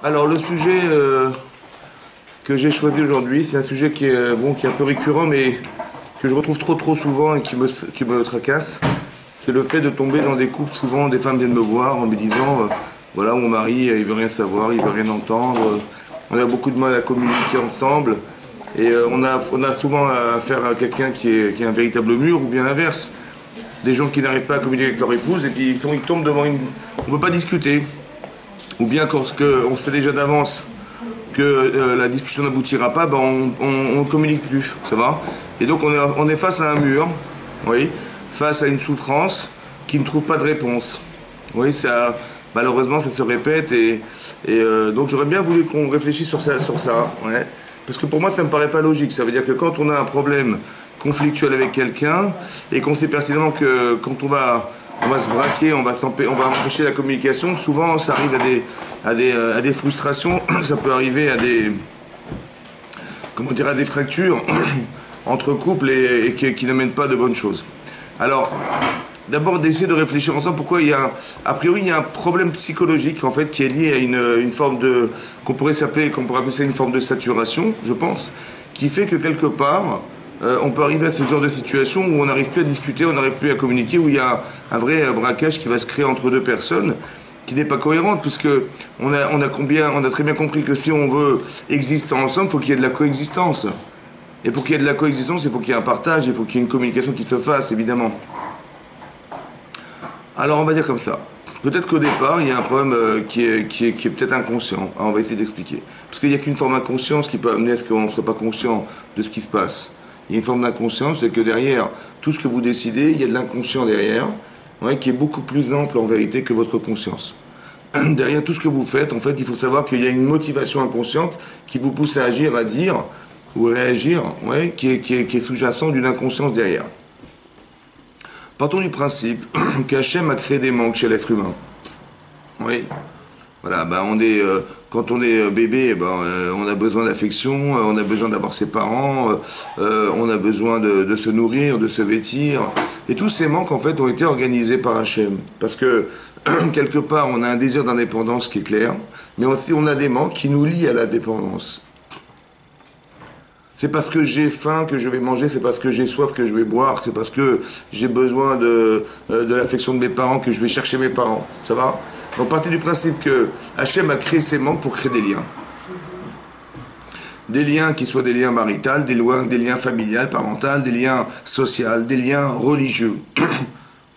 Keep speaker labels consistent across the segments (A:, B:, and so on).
A: Alors le sujet que j'ai choisi aujourd'hui, c'est un sujet qui est, qui est un peu récurrent, mais que je retrouve trop souvent et qui me tracasse. C'est le fait de tomber dans des couples. Souvent, des femmes viennent me voir en me disant voilà, mon mari, il veut rien savoir, il veut rien entendre. On a beaucoup de mal à communiquer ensemble. Et on a souvent affaire à quelqu'un qui est un véritable mur, ou bien l'inverse. Des gens qui n'arrivent pas à communiquer avec leur épouse et puis ils tombent devant une... On ne peut pas discuter. Ou bien quand on sait déjà d'avance que la discussion n'aboutira pas, ben on ne communique plus, ça va. Et donc on est face à un mur, oui, face à une souffrance qui ne trouve pas de réponse. Oui, ça, malheureusement ça se répète et donc j'aurais bien voulu qu'on réfléchisse sur ça, ouais. Parce que pour moi ça me paraît pas logique. Ça veut dire que quand on a un problème conflictuel avec quelqu'un et qu'on sait pertinemment que quand on va se braquer, on va empêcher la communication. Souvent, ça arrive à des frustrations. Ça peut arriver à des fractures entre couples et qui n'amènent pas de bonnes choses. Alors, d'abord d'essayer de réfléchir ensemble pourquoi a priori, il y a un problème psychologique en fait qui est lié à une forme de qu'on pourrait appeler ça une forme de saturation, je pense, qui fait que quelque part on peut arriver à ce genre de situation où on n'arrive plus à discuter, on n'arrive plus à communiquer, où il y a un vrai braquage qui va se créer entre deux personnes, qui n'est pas cohérente, puisque on a très bien compris que si on veut exister ensemble, il faut qu'il y ait de la coexistence. Et pour qu'il y ait de la coexistence, il faut qu'il y ait un partage, il faut qu'il y ait une communication qui se fasse, évidemment. Alors on va dire comme ça. Peut-être qu'au départ, il y a un problème qui est peut-être inconscient. Alors, on va essayer d'expliquer. Parce qu'il n'y a qu'une forme d'inconscience qui peut amener à ce qu'on ne soit pas conscient de ce qui se passe. Il y a une forme d'inconscience, c'est que derrière tout ce que vous décidez, il y a de l'inconscient derrière, ouais, qui est beaucoup plus ample en vérité que votre conscience. Derrière tout ce que vous faites, en fait, il faut savoir qu'il y a une motivation inconsciente qui vous pousse à agir, à dire ou à réagir, ouais, qui est sous-jacent d'une inconscience derrière. Partons du principe qu'Hachem a créé des manques chez l'être humain. Oui. Voilà, quand on est bébé, on a besoin d'affection, on a besoin d'avoir ses parents, on a besoin de se nourrir, de se vêtir. Et tous ces manques, en fait, ont été organisés par Hachem. Parce que, quelque part, on a un désir d'indépendance qui est clair, mais aussi on a des manques qui nous lient à la dépendance. C'est parce que j'ai faim que je vais manger, c'est parce que j'ai soif que je vais boire, c'est parce que j'ai besoin de l'affection de mes parents que je vais chercher mes parents. Ça va ? Donc partez du principe que Hachem a créé ces manques pour créer des liens. Des liens qui soient des liens maritaux, des liens familiales, parentaux, des liens sociaux, des liens religieux.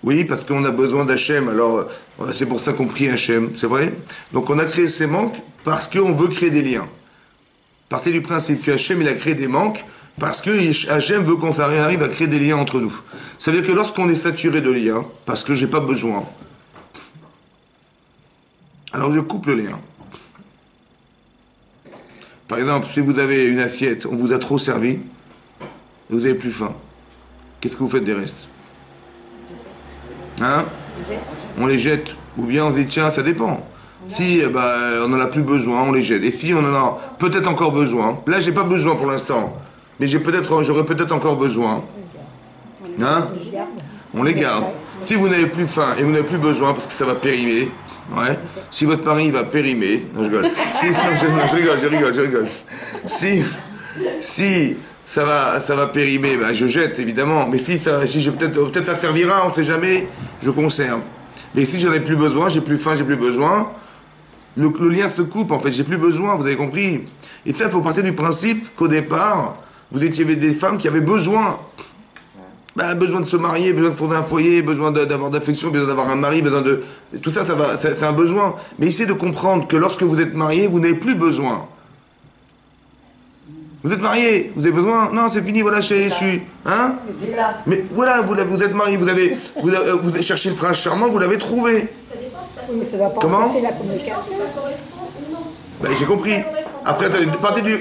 A: Oui, parce qu'on a besoin d'Hachem, alors c'est pour ça qu'on prie Hachem, c'est vrai ? Donc on a créé ces manques parce qu'on veut créer des liens. Partez du principe que Hachem, il a créé des manques parce que Hachem veut qu'on arrive à créer des liens entre nous. Ça veut dire que lorsqu'on est saturé de liens, parce que j'ai pas besoin, alors je coupe le lien. Par exemple, si vous avez une assiette, on vous a trop servi, et vous avez plus faim, qu'est-ce que vous faites des restes ? Hein ? On les jette. Ou bien on se dit, tiens, ça dépend. Si on n'en a plus besoin, on les jette. Et si on en a peut-être encore besoin, là j'ai pas besoin pour l'instant, mais j'aurais peut-être encore besoin. Hein ? On les garde. Si vous n'avez plus faim et vous n'avez plus besoin parce que ça va périmer, ouais. Si votre mari va périmer, non je rigole. Je rigole. Si ça va périmer, je jette évidemment. Mais peut-être ça servira, on ne sait jamais, je conserve. Mais si j'en ai plus besoin, j'ai plus faim, j'ai plus besoin. Le lien se coupe, en fait, j'ai plus besoin, vous avez compris. Et ça, il faut partir du principe qu'au départ, vous étiez des femmes qui avaient besoin. Besoin de se marier, besoin de fonder un foyer, besoin d'avoir d'affection, besoin d'avoir un mari, besoin de... Tout ça, c'est un besoin. Mais essayez de comprendre que lorsque vous êtes marié, vous n'avez plus besoin. Vous êtes marié, vous avez besoin? Non, c'est fini, voilà, je suis... Hein? Mais voilà, vous êtes marié, vous cherchez le prince charmant, vous l'avez trouvé.
B: Oui, mais ça va pas empêcher la communication.
A: J'ai compris. Après,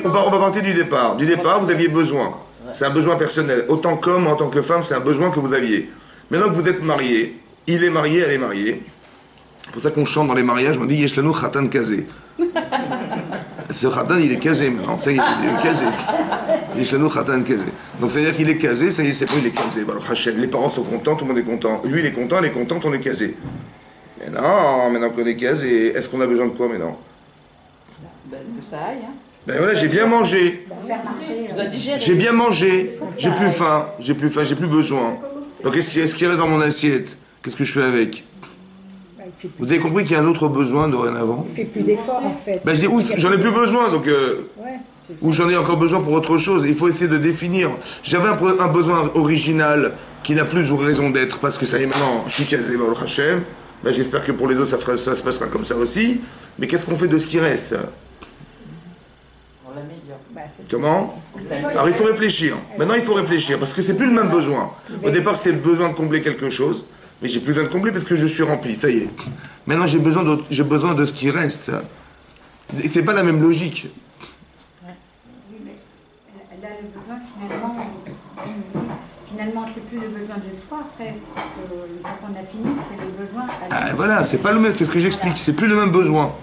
A: on va partir du départ. Du départ, vous aviez besoin. C'est un besoin personnel. Autant qu'homme, en tant que femme, c'est un besoin que vous aviez. Maintenant que vous êtes marié, il est marié, elle est mariée. C'est pour ça qu'on chante dans les mariages, on dit Yeshlanu Khatan Kazé. Ce Khatan, il est casé maintenant. Ça y est, il est casé. Yeshlanu Khatan Kazé. Donc ça veut dire qu'il est casé, ça y est, c'est bon, il est casé. Alors, Hachem, les parents sont contents, tout le monde est content. Lui, il est content, elle est contente, on est casé. Mais non, maintenant qu'on est casé, est-ce qu'on a besoin de quoi maintenant?
C: Ben, que ça aille. Hein.
A: Ben voilà, j'ai bien mangé.
C: Tu dois digérer.
A: J'ai bien mangé. J'ai plus faim. J'ai plus besoin. Donc est-ce qu'il reste dans mon assiette? Qu'est-ce que je fais avec? Vous avez compris qu'il y a un autre besoin dorénavant?
B: Il fait plus d'efforts en fait.
A: Ben, j'en ai plus besoin, donc ou j'en ai encore besoin pour autre chose. Il faut essayer de définir. J'avais un besoin original qui n'a plus de raison d'être parce que ça y est maintenant, je suis casé, Baruch Hashem. Ben, j'espère que pour les autres ça se passera comme ça aussi. Mais qu'est-ce qu'on fait de ce qui reste?
C: On l'améliore.
A: Comment? Alors il faut réfléchir. Maintenant il faut réfléchir parce que c'est plus le même besoin. Au départ c'était le besoin de combler quelque chose, mais j'ai plus besoin de combler parce que je suis rempli. Ça y est. Maintenant j'ai besoin de ce qui reste. Et c'est pas la même logique.
D: Oui, mais là le besoin finalement c'est plus le besoin de soi après. Quand on a fini, c'est le besoin.
A: Voilà, c'est pas le même. C'est ce que j'explique. C'est plus le même besoin.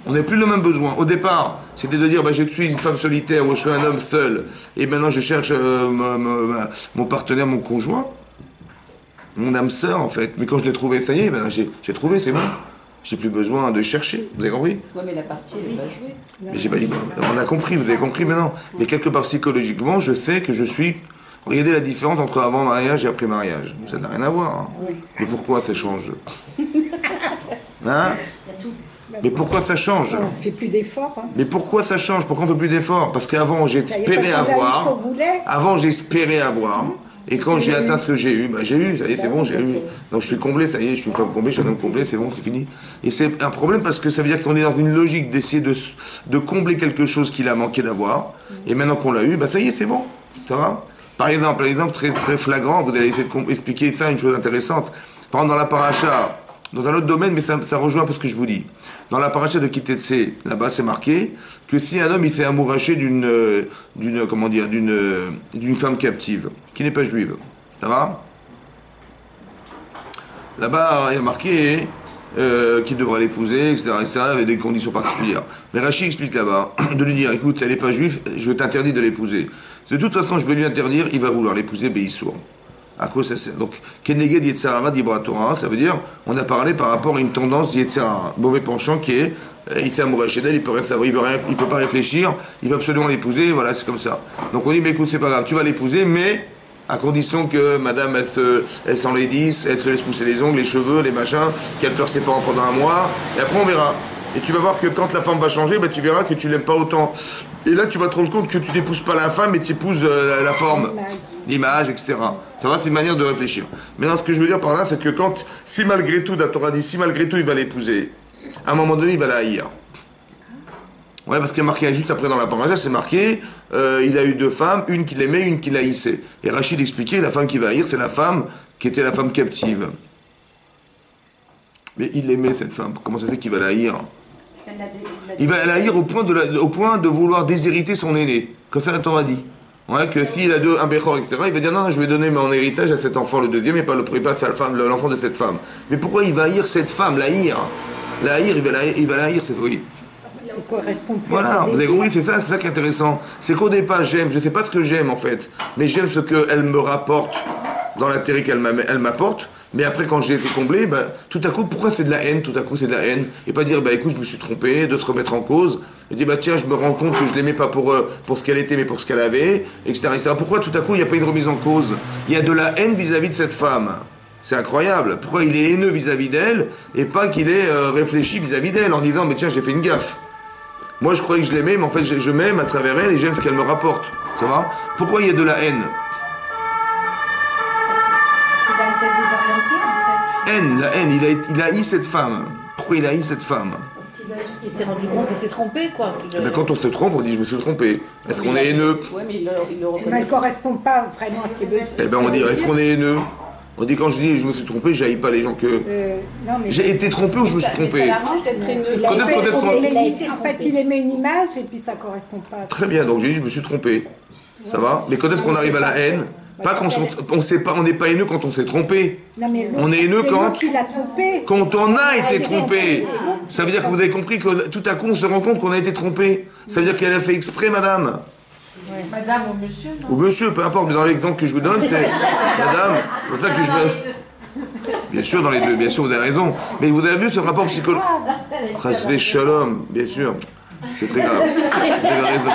A: On n'a plus le même besoin. Au départ, c'était de dire je suis une femme solitaire ou je suis un homme seul et maintenant je cherche mon partenaire, mon conjoint, mon âme sœur en fait. Mais quand je l'ai trouvé, ça y est, j'ai trouvé, c'est bon. J'ai plus besoin de chercher, vous avez compris?
C: Oui, mais la partie, elle va jouer.
A: Mais j'ai pas dit, on a compris, vous avez compris maintenant. Mais quelque part psychologiquement, je sais que je suis... Regardez la différence entre avant mariage et après mariage. Ça n'a rien à voir. Hein. Mais pourquoi ça change? Hein? Mais pourquoi ça change?
B: On ne fait plus d'efforts. Hein.
A: Mais pourquoi ça change? Pourquoi on ne fait plus d'efforts? Parce qu'avant j'espérais avoir. Avant j'espérais avoir. Et quand j'ai atteint ce que j'ai eu, j'ai eu, ça y est, c'est bon, j'ai eu. Donc je suis comblé, ça y est, je suis une femme comblée, je suis un homme comblé, c'est bon, c'est fini. Et c'est un problème parce que ça veut dire qu'on est dans une logique d'essayer de combler quelque chose qu'il a manqué d'avoir. Et maintenant qu'on l'a eu, ça y est, c'est bon. Ça va? Par exemple, très, très flagrant, vous allez essayer d'expliquer ça, une chose intéressante. Par exemple, dans la paracha, dans un autre domaine, mais ça rejoint un peu ce que je vous dis. Dans la paracha de Kitetse, là-bas, c'est marqué que si un homme il s'est amouraché d'une femme captive, qui n'est pas juive, ça va? Là-bas, il y a marqué qu'il devra l'épouser, etc., avec des conditions particulières. Mais Rashi explique là-bas, de lui dire, écoute, elle n'est pas juive, je t'interdis de l'épouser. De toute façon, je vais lui interdire, il va vouloir l'épouser, Beissour. À quoi ça sert? Donc, Keneged Yetzirara d'Ibra Torah, ça veut dire, on a parlé par rapport à une tendance Yetzirara, mauvais penchant qui est, il s'est amoureux chez elle, il peut rien savoir, il peut pas réfléchir, il va absolument l'épouser, voilà, c'est comme ça. Donc on dit, mais écoute, c'est pas grave, tu vas l'épouser, mais à condition que madame, elle s'enlaidisse, elle se laisse pousser les ongles, les cheveux, les machins, qu'elle pleure ses parents pendant un mois, et après on verra. Et tu vas voir que quand la femme va changer, tu verras que tu l'aimes pas autant. Et là, tu vas te rendre compte que tu n'épouses pas la femme, mais tu épouses la forme, l'image, etc. Ça va, c'est une manière de réfléchir. Maintenant, ce que je veux dire par là, c'est que si malgré tout, la Torah dit, si malgré tout, il va l'épouser, à un moment donné, il va la haïr. Ouais, parce qu'il y a marqué juste après dans la paracha, c'est marqué, il a eu deux femmes, une qu'il aimait, une qu'il haïssait. Et Rachid expliquait, la femme qu'il va haïr, c'est la femme qui était la femme captive. Mais il aimait cette femme, comment ça se fait qu'il va la haïr? Il va la haïr au point de vouloir déshériter son aîné. Comme ça la Torah dit. Ouais, que s'il a un Bechor, etc., il va dire non, je vais donner mon héritage à cet enfant, le deuxième, et pas l'enfant de cette femme. Mais pourquoi il va haïr cette femme, la haïr? La haïr, il va la haïr, c'est oui. Voilà, vous avez compris, c'est ça qui est intéressant. C'est qu'au départ, je ne sais pas ce que j'aime en fait, mais j'aime ce qu'elle me rapporte dans l'intérêt qu'elle m'apporte. Mais après, quand j'ai été comblé, tout à coup, pourquoi c'est de la haine? Tout à coup, c'est de la haine. Et pas dire, écoute, je me suis trompé, de se remettre en cause. Et dire, tiens, je me rends compte que je l'aimais pas pour ce qu'elle était, mais pour ce qu'elle avait, etc., etc. Pourquoi tout à coup, il n'y a pas une remise en cause? Il y a de la haine vis-à-vis de cette femme. C'est incroyable. Pourquoi il est haineux vis-à-vis d'elle, et pas qu'il est réfléchi vis-à-vis d'elle, en disant, mais tiens, j'ai fait une gaffe. Moi, je croyais que je l'aimais, mais en fait, je m'aime à travers elle, et j'aime ce qu'elle me rapporte. Ça va? Pourquoi il y a de la haine? La haine, il haït cette femme. Pourquoi il haït cette femme?
E: Parce qu'il s'est rendu compte qu'il s'est trompé, quoi.
A: Quand on se trompe, on dit je me suis trompé. Est-ce qu'on est haineux?
C: Oui, mais il le reconnaît.
B: Mais elle ne correspond pas vraiment à ce qu'il veut.
A: On dit est-ce qu'on est haineux? On dit quand je dis je me suis trompé, j'haïs pas les gens que... J'ai été trompé ou je me suis trompé?
C: Ça l'arrange d'être haineux.
B: En fait, il aimait une image et puis ça ne correspond pas.
A: Très bien, donc j'ai dit je me suis trompé. Ça va? Mais quand est-ce qu'on arrive à la haine? Pas qu'on on n'est pas haineux quand on s'est trompé. On est haineux quand on a été trompé. Ça veut dire que vous avez compris que tout à coup on se rend compte qu'on a été trompé. Ça veut dire qu'elle a fait exprès, madame.
E: Madame ou monsieur, non?
A: Ou monsieur, peu importe, mais dans l'exemple que je vous donne, c'est madame. C'est pour ça que je me... Bien sûr, dans les deux, bien sûr, vous avez raison. Mais vous avez vu ce rapport psychologique? Chasvé shalom, bien sûr. C'est très grave. Vous avez raison.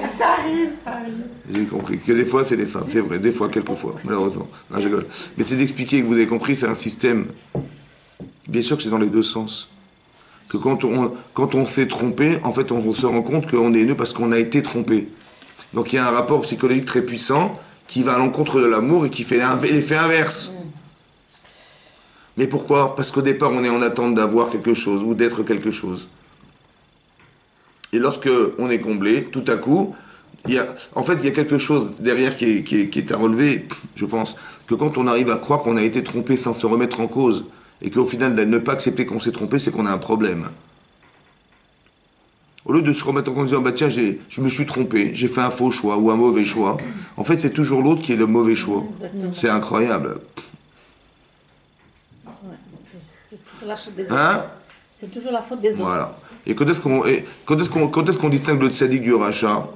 E: Mais ça arrive, ça arrive.
A: J'ai compris. Que des fois, c'est les femmes. C'est vrai. Des fois, quelquefois. Malheureusement. Non, je rigole. Mais c'est d'expliquer que vous avez compris, c'est un système. Bien sûr que c'est dans les deux sens. Que quand on s'est trompé, en fait, on se rend compte qu'on est haineux parce qu'on a été trompé. Donc il y a un rapport psychologique très puissant qui va à l'encontre de l'amour et qui fait l'effet inverse. Mais pourquoi? Parce qu'au départ, on est en attente d'avoir quelque chose ou d'être quelque chose. Et lorsque on est comblé, tout à coup, il y a quelque chose derrière qui est à relever, je pense, que quand on arrive à croire qu'on a été trompé sans se remettre en cause, et qu'au final, ne pas accepter qu'on s'est trompé, c'est qu'on a un problème. Au lieu de se remettre en cause en disant, bah tiens, je me suis trompé, j'ai fait un faux choix ou un mauvais choix, en fait, c'est toujours l'autre qui est le mauvais choix.
E: Exactement.
A: C'est incroyable.
E: Ouais. C'est toujours la faute des autres.
A: Hein?
E: C'est toujours la faute des autres.
A: Voilà. Et quand est-ce qu'on distingue le tzaddik du rachat?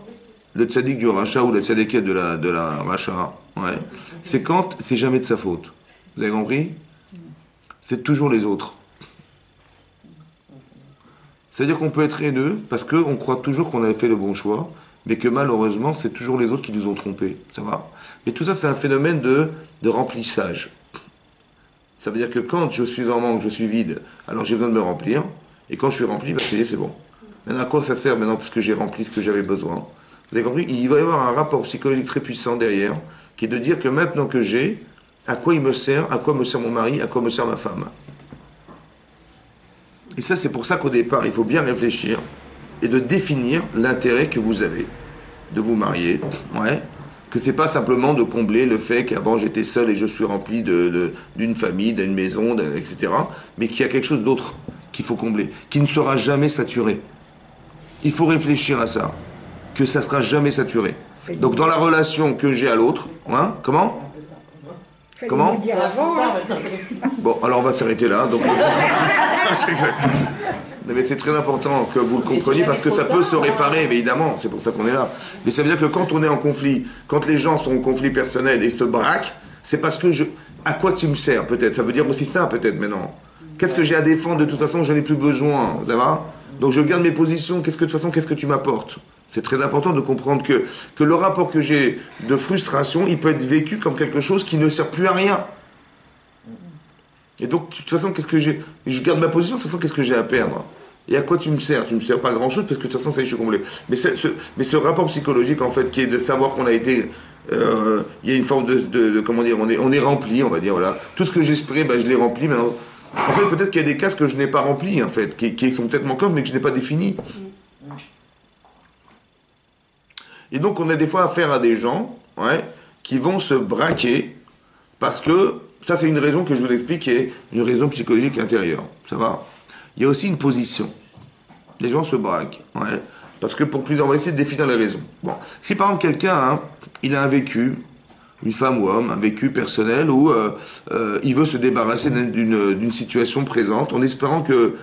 A: Le tzaddik du rachat ou le tzaddik de la rachat, ouais. C'est quand c'est jamais de sa faute. Vous avez compris? C'est toujours les autres. C'est-à-dire qu'on peut être haineux parce qu'on croit toujours qu'on avait fait le bon choix, mais que malheureusement, c'est toujours les autres qui nous ont trompés. Ça va? Mais tout ça, c'est un phénomène de remplissage. Ça veut dire que quand je suis en manque, je suis vide, alors j'ai besoin de me remplir, et quand je suis rempli, bah, c'est bon. Maintenant, à quoi ça sert maintenant, puisque j'ai rempli ce que j'avais besoin? Vous avez compris? Il va y avoir un rapport psychologique très puissant derrière, qui est de dire que maintenant que j'ai, à quoi il me sert, à quoi me sert mon mari, à quoi me sert ma femme. Et ça, c'est pour ça qu'au départ, il faut bien réfléchir et de définir l'intérêt que vous avez de vous marier. Ouais. Que c'est pas simplement de combler le fait qu'avant j'étais seul et je suis rempli d'une famille, d'une maison, etc. Mais qu'il y a quelque chose d'autre qu'il faut combler, qui ne sera jamais saturé. Il faut réfléchir à ça, que ça sera jamais saturé. Donc dans la relation que j'ai à l'autre, hein, comment? Comment?
B: Fallait nous dire avant, hein.
A: Bon, alors on va s'arrêter là. Donc... Mais c'est très important que vous le compreniez parce que ça peut se réparer, évidemment. C'est pour ça qu'on est là. Mais ça veut dire que quand on est en conflit, quand les gens sont en conflit personnel et se braquent, c'est parce que à quoi tu me sers, peut-être? Ça veut dire aussi ça, peut-être, maintenant. Qu'est-ce que j'ai à défendre? De toute façon, je n'ai plus besoin. Ça va? Donc je garde mes positions. De toute façon, qu'est-ce que tu m'apportes? C'est très important de comprendre que le rapport que j'ai de frustration, il peut être vécu comme quelque chose qui ne sert plus à rien. Et donc, de toute façon, qu'est-ce que j'ai? Je garde ma position, de toute façon, qu'est-ce que j'ai à perdre? Et à quoi tu me sers? Tu me sers pas grand-chose, parce que de toute façon, ça y est, je suis comblé. Mais ce rapport psychologique, en fait, qui est de savoir qu'on a été... il y a une forme comment dire, on est rempli, on va dire, voilà. Tout ce que j'espérais, ben, je l'ai rempli, mais en fait, peut-être qu'il y a des cases que je n'ai pas remplies, en fait, qui sont peut-être manquantes, mais que je n'ai pas définies. Et donc, on a des fois affaire à des gens, ouais, qui vont se braquer, parce que... Ça, c'est une raison que je vous explique, qui est une raison psychologique intérieure. Ça va? Il y a aussi une position. Les gens se braquent. Ouais. Parce que on va essayer de définir les raisons. Bon. Si par exemple quelqu'un, hein, il a un vécu, une femme ou homme, un vécu personnel où il veut se débarrasser d'une situation présente en espérant que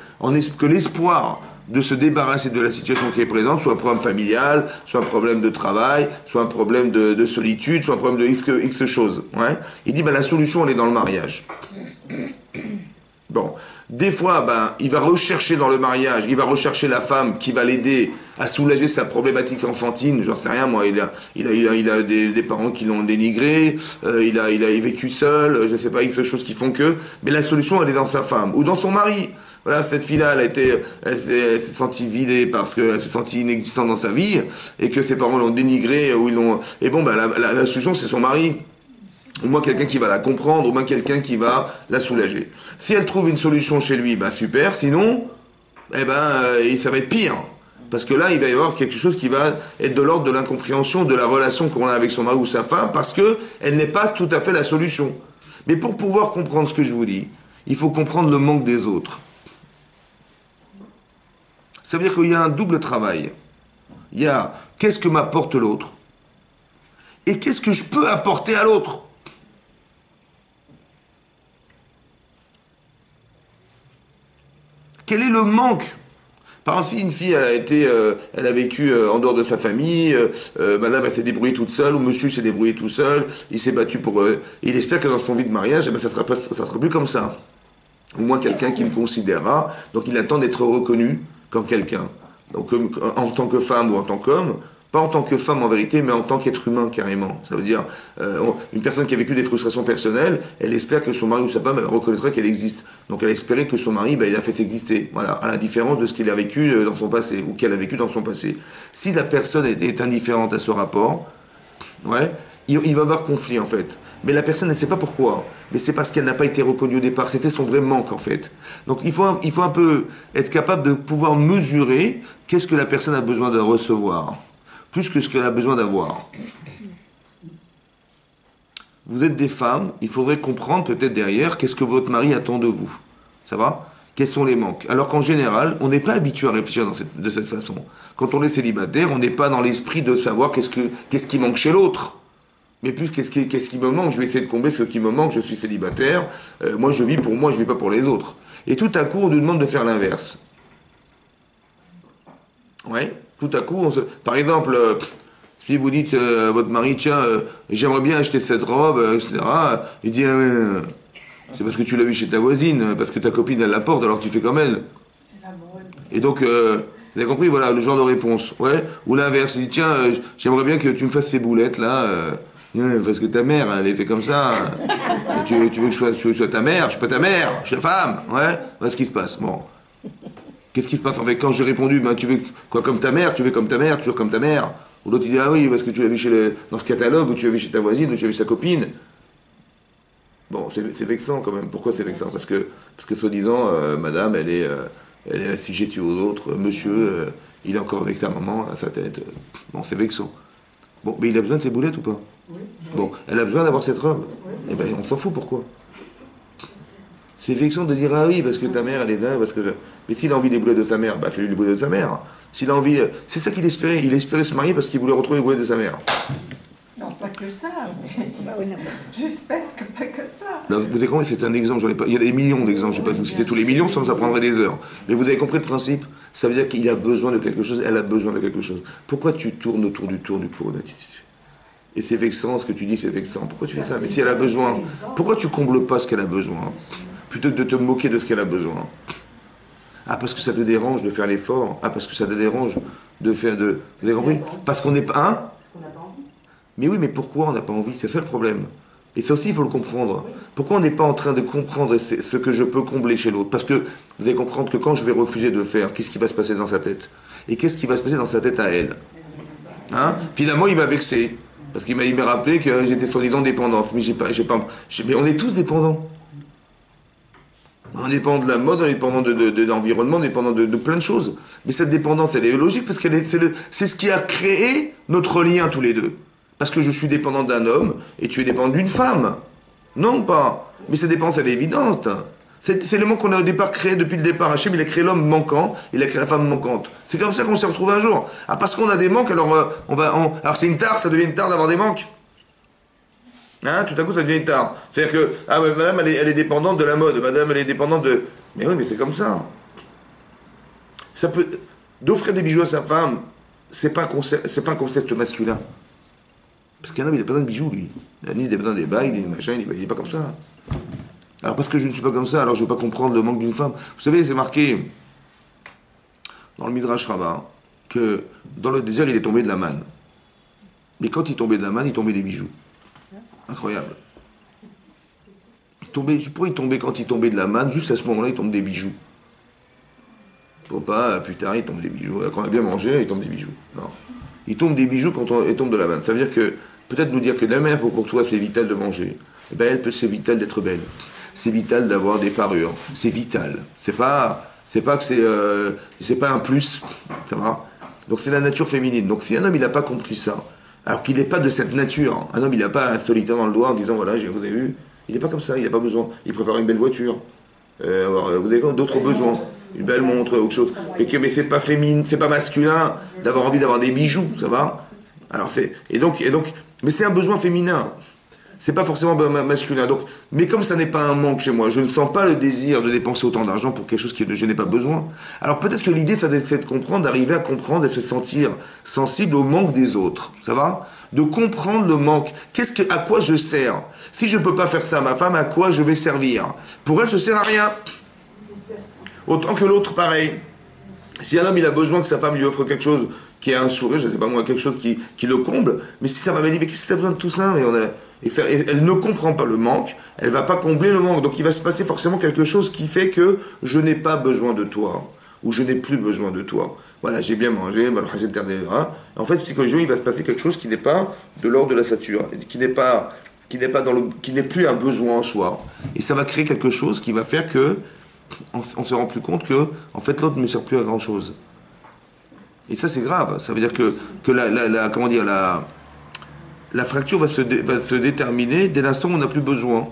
A: l'espoir de se débarrasser de la situation qui est présente, soit un problème familial, soit un problème de travail, soit un problème de solitude, soit un problème de X choses. Ouais. Il dit, ben, la solution, elle est dans le mariage. Bon. Des fois, ben, il va rechercher dans le mariage, il va rechercher la femme qui va l'aider à soulager sa problématique enfantine. J'en sais rien, moi, il a des parents qui l'ont dénigré, il a vécu seul, je sais pas, X choses qui font que, mais la solution, elle est dans sa femme, ou dans son mari. Voilà, cette fille-là, elle s'est sentie vidée parce qu'elle s'est sentie inexistante dans sa vie, et que ses parents l'ont dénigrée, ou et bon, ben, la solution, c'est son mari. Au moins quelqu'un qui va la comprendre, au moins quelqu'un qui va la soulager. Si elle trouve une solution chez lui, ben super, sinon, eh ben, ça va être pire. Parce que là, il va y avoir quelque chose qui va être de l'ordre de l'incompréhension de la relation qu'on a avec son mari ou sa femme, parce que elle n'est pas tout à fait la solution. Mais pour pouvoir comprendre ce que je vous dis, il faut comprendre le manque des autres. Ça veut dire qu'il y a un double travail. Il y a qu'est-ce que m'apporte l'autre et qu'est-ce que je peux apporter à l'autre. Quel est le manque? Par exemple, si une fille elle a vécu en dehors de sa famille, madame elle s'est débrouillée toute seule, ou monsieur s'est débrouillé tout seul, il s'est battu pour... il espère que dans son vie de mariage, ça sera plus comme ça. Au moins quelqu'un qui me considérera, donc il attend d'être reconnu comme quelqu'un. Donc en tant que femme ou en tant qu'homme, pas en tant que femme en vérité, mais en tant qu'être humain carrément. Ça veut dire, une personne qui a vécu des frustrations personnelles, elle espère que son mari ou sa femme elle reconnaîtra qu'elle existe. Donc elle espérait que son mari, il a fait exister. Voilà, à la différence de ce qu'il a vécu dans son passé, ou qu'elle a vécu dans son passé. Si la personne est indifférente à ce rapport, ouais, il va y avoir conflit en fait. Mais la personne, elle ne sait pas pourquoi. Mais c'est parce qu'elle n'a pas été reconnue au départ. C'était son vrai manque en fait. Donc il faut un peu être capable de pouvoir mesurer qu'est-ce que la personne a besoin de recevoir, plus que ce qu'elle a besoin d'avoir. Vous êtes des femmes, il faudrait comprendre peut-être derrière qu'est-ce que votre mari attend de vous. Ça va ? Quels sont les manques? Alors qu'en général, on n'est pas habitué à réfléchir de cette façon. Quand on est célibataire, on n'est pas dans l'esprit de savoir qu'est-ce qui manque chez l'autre. Mais plus qu'est-ce qui me manque, je vais essayer de combler ce qui me manque, je suis célibataire, moi je vis pour moi, je ne vis pas pour les autres. Et tout à coup, on nous demande de faire l'inverse. Ouais, tout à coup, par exemple, si vous dites à votre mari, tiens, j'aimerais bien acheter cette robe, etc., il dit, c'est parce que tu l'as vu chez ta voisine, parce que ta copine elle la porte, alors tu fais comme elle. Et donc, vous avez compris, voilà, le genre de réponse. Ouais. Ou l'inverse, il dit, tiens, j'aimerais bien que tu me fasses ces boulettes, là, parce que ta mère, elle est fait comme ça. Tu veux que je sois ta mère? Je suis pas ta mère, je suis ta femme. Ouais. Voilà ce qui se passe. Bon. Qu'est-ce qui se passe en fait? Quand j'ai répondu, ben, tu veux quoi comme ta mère? Tu veux comme ta mère, toujours comme ta mère? Ou l'autre il dit, ah oui, parce que tu l'as vu dans ce catalogue, ou tu l'as vu chez ta voisine, ou tu l'as vu sa copine. Bon, c'est vexant quand même. Pourquoi c'est vexant? Parce que soi-disant, madame, elle est assujettie aux autres. Monsieur, il est encore avec sa maman à sa tête. Bon, c'est vexant. Bon, mais il a besoin de ses boulettes ou pas? Oui. Bon, elle a besoin d'avoir cette robe. Eh ben, on s'en fout, pourquoi? C'est vexant de dire, ah oui, parce que ta mère, elle est là, parce que... Mais s'il a envie des boulettes de sa mère, bah fais-lui les boulettes de sa mère. S'il a envie... C'est ça qu'il espérait. Il espérait se marier parce qu'il voulait retrouver les boulettes de sa mère.
E: Non, pas que ça, mais j'espère que pas que ça.
A: Là, vous avez compris, c'est un exemple, il y a des millions d'exemples, je ne vais pas vous citer tous les millions, ça prendrait des heures. Mais vous avez compris le principe? Ça veut dire qu'il a besoin de quelque chose, elle a besoin de quelque chose. Pourquoi tu tournes autour du pot? Et c'est vexant, ce que tu dis, c'est vexant. Pourquoi tu fais ça? Mais si elle a besoin, pourquoi tu combles pas ce qu'elle a besoin? Plutôt que de te moquer de ce qu'elle a besoin. Ah, parce que ça te dérange de faire l'effort. Ah, parce que ça te dérange de faire de... Vous avez compris? Parce qu'on n'est pas... Hein? Mais oui, mais pourquoi on n'a pas envie? C'est ça le problème. Et ça aussi, il faut le comprendre. Pourquoi on n'est pas en train de comprendre ce que je peux combler chez l'autre? Parce que vous allez comprendre que quand je vais refuser de faire, qu'est-ce qui va se passer dans sa tête? Et qu'est-ce qui va se passer dans sa tête à elle? Hein? Finalement, il m'a vexé. Parce qu'il m'a rappelé que j'étais soi-disant dépendante. Mais mais on est tous dépendants. On est dépendant de la mode, on est dépendant de l'environnement, on est dépendant de plein de choses. Mais cette dépendance, elle est logique parce c'est ce qui a créé notre lien tous les deux. Parce que je suis dépendant d'un homme et tu es dépendant d'une femme. Non, pas. Mais cette dépendance, elle est évidente. C'est le manque qu'on a au départ créé depuis le départ. Hachem, il a créé l'homme manquant, il a créé la femme manquante. C'est comme ça qu'on s'est retrouvé un jour. Ah, parce qu'on a des manques, alors alors c'est une tare, ça devient une tare d'avoir des manques. Hein, tout à coup, ça devient une tare. C'est-à-dire que, ah, mais madame, elle est dépendante de la mode. Madame, elle est dépendante de... Mais oui, mais c'est comme ça. Ça peut... D'offrir des bijoux à sa femme, c'est pas un concept masculin. Parce qu'un homme, il n'a pas besoin de bijoux, lui. Il a besoin des bagues, des machins, il n'est pas comme ça. Alors, parce que je ne suis pas comme ça, alors je ne vais pas comprendre le manque d'une femme. Vous savez, c'est marqué dans le Midrash Rabbah que dans le désert, il est tombé de la manne. Mais quand il tombait de la manne, il tombait des bijoux. Incroyable. Pourquoi il tombait quand il tombait de la manne? Juste à ce moment-là, il tombe des bijoux. Pour pas, plus tard, il tombe des bijoux. Quand on a bien mangé, il tombe des bijoux. Non. Il tombe des bijoux quand il tombe de la manne. Ça veut dire que, peut-être nous dire que de la manière pour toi, c'est vital de manger. Eh ben, c'est vital d'être belle. C'est vital d'avoir des parures. C'est vital. C'est pas que c'est pas un plus. Ça va? Donc c'est la nature féminine. Donc si un homme, il n'a pas compris ça, alors qu'il n'est pas de cette nature. Un homme, il n'a pas un solitaire dans le doigt en disant, voilà, vous avez vu, il n'est pas comme ça, il n'a pas besoin. Il préfère une belle voiture. Vous avez d'autres besoins. Une belle montre, autre chose. Mais c'est pas féminin, c'est pas masculin d'avoir envie d'avoir des bijoux, ça va? Alors mais c'est un besoin féminin. C'est pas forcément masculin. Donc, mais comme ça n'est pas un manque chez moi, je ne sens pas le désir de dépenser autant d'argent pour quelque chose que je n'ai pas besoin. Alors peut-être que l'idée, c'est de comprendre, d'arriver à comprendre et se sentir sensible au manque des autres. Ça va? De comprendre le manque. À quoi je sers? Si je ne peux pas faire ça à ma femme, à quoi je vais servir? Pour elle, je ne sers à rien. Autant que l'autre, pareil. Si un homme il a besoin que sa femme lui offre quelque chose qui a un sourire, je ne sais pas moi, quelque chose qui le comble, mais si sa femme elle dit mais qu'est-ce que tu as besoin de tout ça, et elle ne comprend pas le manque, elle va pas combler le manque, donc il va se passer forcément quelque chose qui fait que je n'ai pas besoin de toi, ou je n'ai plus besoin de toi. Voilà, j'ai bien mangé, en fait psychologiquement il va se passer quelque chose qui n'est pas de l'ordre de la sature, qui n'est plus un besoin en soi, et ça va créer quelque chose qui va faire que on se rend plus compte que en fait l'autre ne sert plus à grand chose. Et ça c'est grave. Ça veut dire que la fracture va se déterminer dès l'instant où on n'a plus besoin.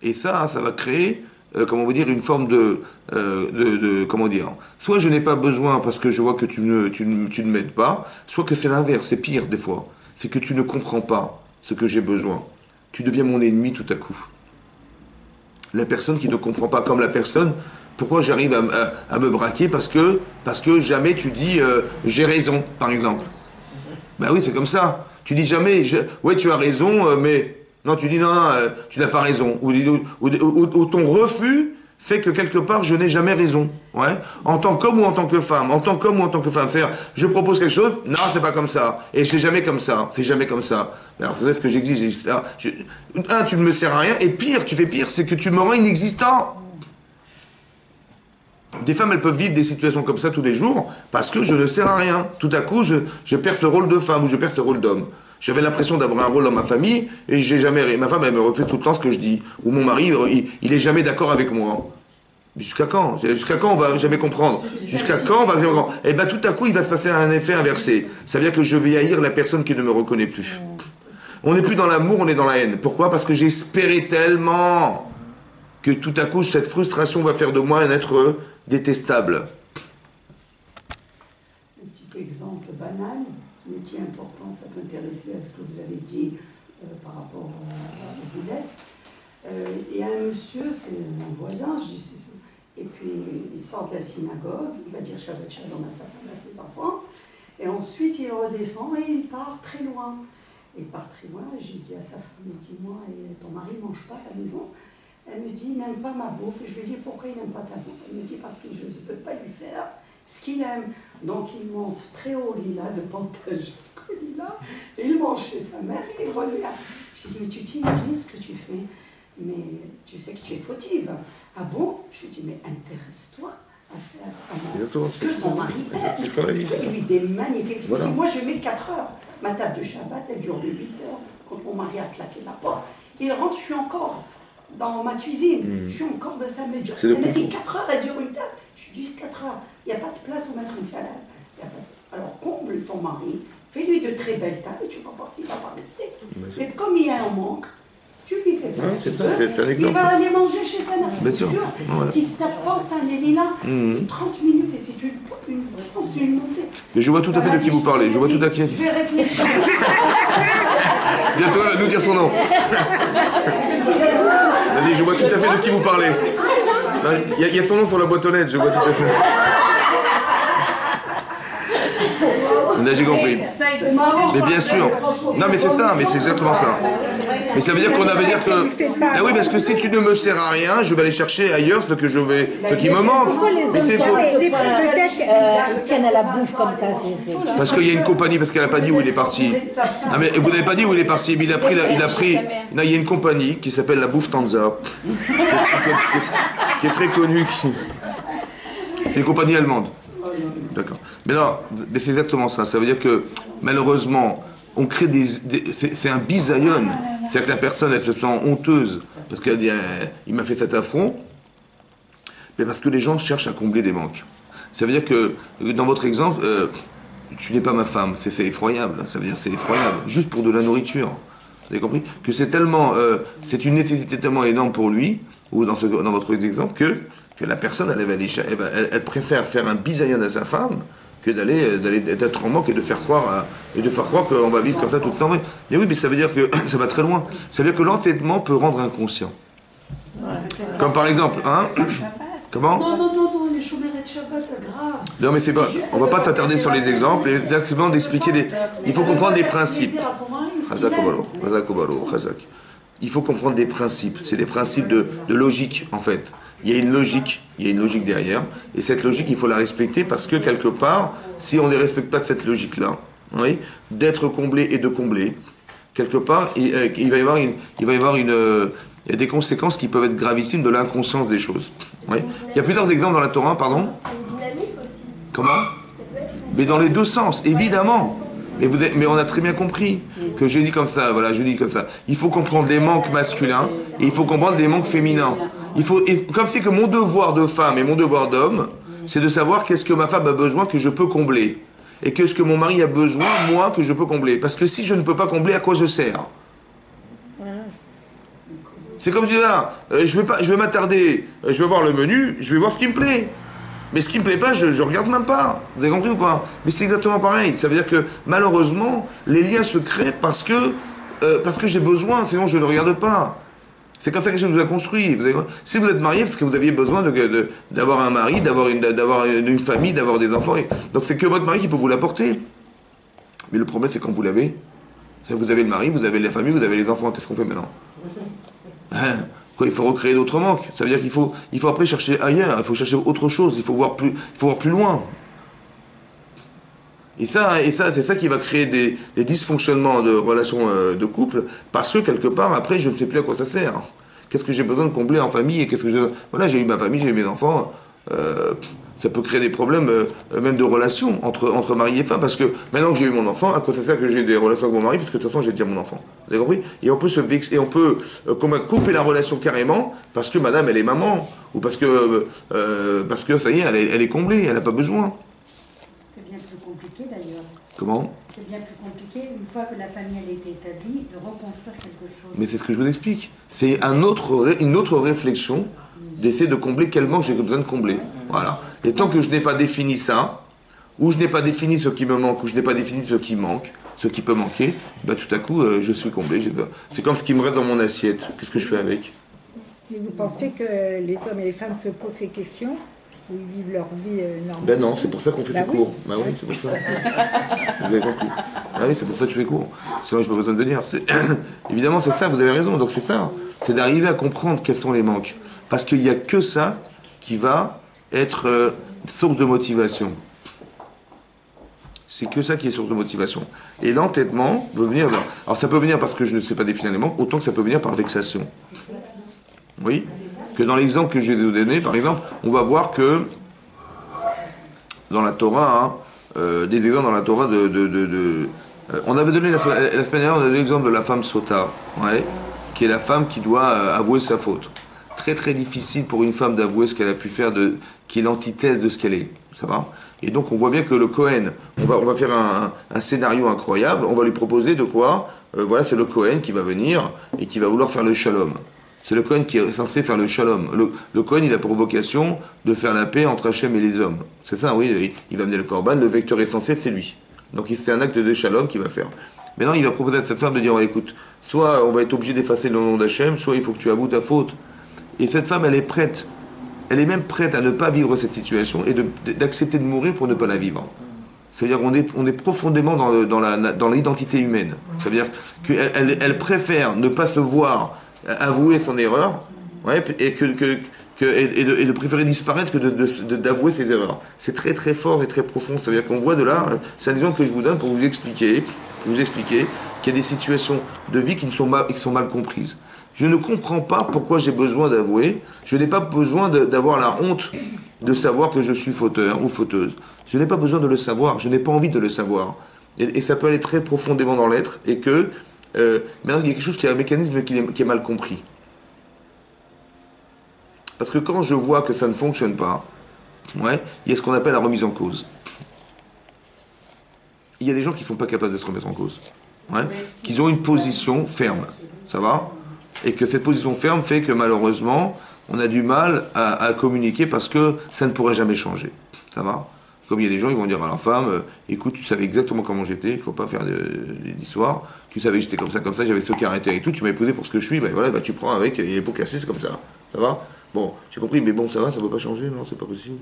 A: Et ça va créer une forme comment dire, soit je n'ai pas besoin parce que je vois que tu ne m'aides pas, soit que c'est l'inverse, c'est pire des fois. C'est que tu ne comprends pas ce que j'ai besoin. Tu deviens mon ennemi tout à coup. La personne qui ne comprend pas comme la personne, pourquoi j'arrive à me braquer parce que jamais tu dis j'ai raison, par exemple. Ben oui, c'est comme ça. Tu dis jamais, ouais, tu as raison, mais non, tu dis non, tu n'as pas raison. Ou ton refus fait que quelque part je n'ai jamais raison. Ouais. En tant qu'homme ou en tant que femme. En tant qu'homme ou en tant que femme. C'est-à-dire, je propose quelque chose, non, c'est pas comme ça. Et c'est jamais comme ça. C'est jamais comme ça. Alors, qu'est-ce que j'exige? Tu ne me sers à rien. Et pire, tu fais pire, c'est que tu me rends inexistant. Des femmes, elles peuvent vivre des situations comme ça tous les jours parce que je ne sers à rien. Tout à coup, je perds ce rôle de femme ou je perds ce rôle d'homme. J'avais l'impression d'avoir un rôle dans ma famille et ma femme, elle me refait tout le temps ce que je dis. Ou mon mari, il est jamais d'accord avec moi. Jusqu'à quand? Jusqu'à quand on va jamais comprendre? Jusqu'à quand on va jamais comprendre? Et bien tout à coup, il va se passer un effet inversé. Ça veut dire que je vais haïr la personne qui ne me reconnaît plus. On n'est plus dans l'amour, on est dans la haine. Pourquoi? Parce que j'espérais tellement que tout à coup, cette frustration va faire de moi un être détestable.
E: Un petit exemple banal, mais qui est important, ça peut intéresser à ce que vous avez dit par rapport aux boulettes. Il y a un monsieur, c'est mon voisin, et puis il sort de la synagogue, il va dire Shabbat Shalom à sa femme, à ses enfants, et ensuite il redescend et il part très loin. Il part très loin, j'ai dit à sa femme, dis-moi, ton mari ne mange pas à la maison? Elle me dit, il n'aime pas ma bouffe. Et je lui dis, pourquoi il n'aime pas ta bouffe? Elle me dit, parce que je ne peux pas lui faire ce qu'il aime. Donc il monte très haut au lilas, de Pantel jusqu'au lilas, et il mange chez sa mère, et il revient. Je lui dis, mais tu t'imagines ce que tu fais? Mais tu sais que tu es fautive. Ah bon? Je lui dis, mais intéresse-toi à faire ce que ton mari fait.
A: C'est ce qu'on a dit.
E: Il lui dit magnifique. Je
A: Voilà.
E: lui dis, moi je mets 4 heures. Ma table de Shabbat, elle dure de 8 heures. Quand mon mari a claqué la porte, il rentre, je suis encore dans ma cuisine, je suis encore de ça. Elle me dit 4 heures, elle dure une table. Je lui dis 4 heures, il n'y a pas de place pour mettre une salade. Alors comble ton mari, fais-lui de très belles tables et tu vas voir s'il va pas rester. Mais comme il y a un manque, tu lui fais ça.
A: C'est ça, c'est un exemple.
E: Il va aller manger chez sa mère, je te jure, qui se t'apporte un lélina, 30 minutes et c'est une montée.
A: Mais je vois tout à fait de qui vous parlez, je vois tout à fait.
E: Je vais réfléchir.
A: Bientôt, elle va nous dire son nom. Allez, je vois tout à fait de qui vous parlez. Il y a son nom sur la boîte aux lettres, je vois tout à fait. Là, j'ai compris. Mais bien sûr. Non, mais c'est ça, mais c'est exactement ça. Mais ça veut dire qu'on avait dire que... Ah oui, parce que si tu ne me sers à rien, je vais aller chercher ailleurs ce qui me manque. Mais c'est faux.
F: Ils tiennent à la bouffe comme ça.
A: Parce qu'il y a une compagnie, parce qu'elle n'a pas dit où il est parti. Ah, mais vous n'avez pas dit où il est parti, mais il a pris... Non, il y a une compagnie qui s'appelle la Bouffe Tanza, qui est très connue. C'est une compagnie allemande. D'accord. Mais non, c'est exactement ça. Ça veut dire que, malheureusement, on crée c'est un bisaïon. C'est-à-dire que la personne, elle se sent honteuse parce qu'elle dit il m'a fait cet affront, mais parce que les gens cherchent à combler des manques. Ça veut dire que, dans votre exemple, tu n'es pas ma femme. C'est effroyable. Ça veut dire c'est effroyable. Juste pour de la nourriture. Vous avez compris? Que c'est tellement... c'est une nécessité tellement énorme pour lui, ou dans votre exemple, que la personne, elle préfère faire un bisaïon à sa femme que d'être en manque et de faire croire qu'on va vivre comme ça toute sa vie. Mais oui, mais ça veut dire que ça va très loin. Ça veut dire que l'entêtement peut rendre inconscient. Comme par exemple, hein? Comment?
E: Non, les chômérets de Shabbat, grave.
A: Non, mais c'est pas. On va pas s'attarder sur les exemples, et exactement d'expliquer des. Il faut comprendre des principes. Chazak Obalo, Chazak. il faut comprendre des principes. C'est des principes de logique, en fait. Il y a une logique derrière. Et cette logique, il faut la respecter parce que, quelque part, si on ne respecte pas cette logique-là, oui, d'être comblé et de combler, quelque part, il va y avoir il y a des conséquences qui peuvent être gravissimes de l'inconscience des choses. Oui. Il y a plusieurs exemples dans la Torah, pardon.
G: C'est une dynamique aussi.
A: Comment?
G: Ça peut être une
A: Mais dans les deux sens, évidemment. Mais on a très bien compris que je dis comme ça, voilà, je dis comme ça. Il faut comprendre les manques masculins et il faut comprendre les manques féminins. Comme c'est que mon devoir de femme et mon devoir d'homme, c'est de savoir qu'est-ce que ma femme a besoin que je peux combler. Et qu'est-ce que mon mari a besoin, moi, que je peux combler. Parce que si je ne peux pas combler, à quoi je sers? C'est comme je dis là, je vais m'attarder, je vais voir le menu, je vais voir ce qui me plaît. Mais ce qui me plaît pas, je regarde même pas. Vous avez compris ou pas? Mais c'est exactement pareil. Ça veut dire que malheureusement, les liens se créent parce que j'ai besoin, sinon je ne regarde pas. C'est comme ça que je nous a construit. Si vous êtes marié, parce que vous aviez besoin d'avoir un mari, d'avoir une famille, d'avoir des enfants. Donc c'est que votre mari qui peut vous l'apporter. Mais le problème, c'est quand vous l'avez. Vous avez le mari, vous avez la famille, vous avez les enfants. Qu'est-ce qu'on fait maintenant? Il faut recréer d'autres manques. Ça veut dire qu'il faut après chercher ailleurs, il faut chercher autre chose, il faut voir plus loin. Et ça, c'est ça qui va créer des dysfonctionnements de relations de couple, parce que quelque part, après, je ne sais plus à quoi ça sert. Qu'est-ce que j'ai besoin de combler en famille et voilà, j'ai eu ma famille, j'ai eu mes enfants. Ça peut créer des problèmes, même de relations entre mari et femme, parce que maintenant que j'ai eu mon enfant, à quoi ça sert que j'ai des relations avec mon mari, parce que de toute façon j'ai déjà mon enfant. Vous avez compris? Et on peut se vexer, et on peut couper la relation carrément, parce que madame elle est maman, ou parce que ça y est, elle est comblée, elle n'a pas besoin.
D: C'est bien plus compliqué d'ailleurs.
A: Comment?
D: C'est bien plus compliqué, une fois que la famille elle est établie, de reconstruire quelque chose.
A: Mais c'est ce que je vous explique. C'est une autre réflexion d'essayer de combler quel manque j'ai besoin de combler. Voilà. Et tant que je n'ai pas défini ça, ou je n'ai pas défini ce qui me manque, ou je n'ai pas défini ce qui manque, ce qui peut manquer, bah, tout à coup, je suis comblé. C'est comme ce qui me reste dans mon assiette. Qu'est-ce que je fais avec?
B: Et vous pensez que les hommes et les femmes se posent ces questions ou ils vivent leur vie normale?
A: Ben non, c'est pour ça qu'on fait ces
B: oui.
A: cours. Ben oui, c'est pour ça. Vous avez compris. Ben oui, c'est pour ça que je fais cours. Sinon, je n'ai pas besoin de venir. Évidemment, c'est ça, vous avez raison. Donc c'est ça. C'est d'arriver à comprendre quels sont les manques. Parce qu'il n'y a que ça qui va être source de motivation. C'est que ça qui est source de motivation. Et l'entêtement peut venir... Alors ça peut venir parce que je ne sais pas définir les manques, autant que ça peut venir par vexation. Oui. Que dans l'exemple que je vais vous donner, par exemple, on va voir que dans la Torah, des exemples dans la Torah on avait donné la semaine dernière, on a donné l'exemple de la femme sota, ouais, qui est la femme qui doit avouer sa faute. Très très difficile pour une femme d'avouer ce qu'elle a pu faire, qui est l'antithèse de ce qu'elle est. Ça va? Et donc on voit bien que le Cohen, on va faire un scénario incroyable, on va lui proposer de quoi? Voilà, c'est le Cohen qui va venir et qui va vouloir faire le shalom. C'est le Cohen qui est censé faire le shalom. Le Cohen, il a pour vocation de faire la paix entre Hachem et les hommes. C'est ça, oui, il va amener le korban, le vecteur essentiel, c'est lui. Donc c'est un acte de shalom qu'il va faire. Maintenant, il va proposer à cette femme de dire, écoute, soit on va être obligé d'effacer le nom d'Hachem, soit il faut que tu avoues ta faute. Et cette femme, elle est prête. Elle est même prête à ne pas vivre cette situation et d'accepter de mourir pour ne pas la vivre. C'est-à-dire qu'on est profondément dans l'identité humaine. Ça veut dire qu'elle préfère ne pas se voir avouer son erreur, ouais, et de préférer disparaître que d'avouer ses erreurs. C'est très très fort et très profond. Ça veut dire qu'on voit de là, c'est un exemple que je vous donne pour vous expliquer qu'il y a des situations de vie qui sont mal comprises. Je ne comprends pas pourquoi j'ai besoin d'avouer. Je n'ai pas besoin d'avoir la honte de savoir que je suis fauteur ou fauteuse. Je n'ai pas besoin de le savoir. Je n'ai pas envie de le savoir. Et ça peut aller très profondément dans l'être et que maintenant il y a quelque chose qui est un mécanisme qui est mal compris. Parce que quand je vois que ça ne fonctionne pas, ouais, il y a ce qu'on appelle la remise en cause. Il y a des gens qui ne sont pas capables de se remettre en cause. Ouais, qu'ils ont une position ferme. Ça va? Et que cette position ferme fait que malheureusement, on a du mal à communiquer parce que ça ne pourrait jamais changer. Ça va? Comme il y a des gens, ils vont dire à leur femme, écoute, tu savais exactement comment j'étais, il ne faut pas faire d'histoire, tu savais que j'étais comme ça, j'avais ce caractère et tout, tu m'as épousé pour ce que je suis, ben voilà, tu prends avec, il est pour casser, c'est comme ça. Ça va? Bon, j'ai compris, mais bon, ça va, ça ne peut pas changer, non, c'est pas possible.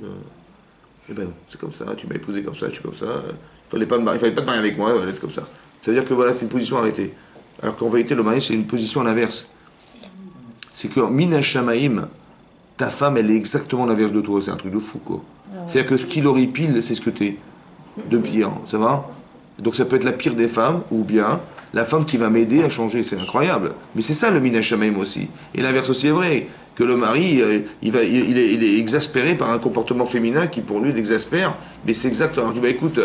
A: Eh ben non, c'est comme ça, tu m'as épousé comme ça, je suis comme ça, il fallait pas te marier avec moi, voilà, c'est comme ça. C'est-à-dire que voilà, c'est une position arrêtée. Alors qu'en vérité, le mariage, c'est une position à l'inverse. c'est que Mina Shamaim, ta femme, elle est exactement l'inverse de toi. C'est un truc de fou, quoi. C'est-à-dire que ce qui l'horripile, c'est ce que t'es. De pire, ça va? Donc ça peut être la pire des femmes, ou bien la femme qui va m'aider à changer. C'est incroyable. Mais c'est ça le Mina Shamaim aussi. Et l'inverse aussi est vrai. Que le mari, il est exaspéré par un comportement féminin qui pour lui l'exaspère. Mais c'est exact. Alors tu dis, bah écoute,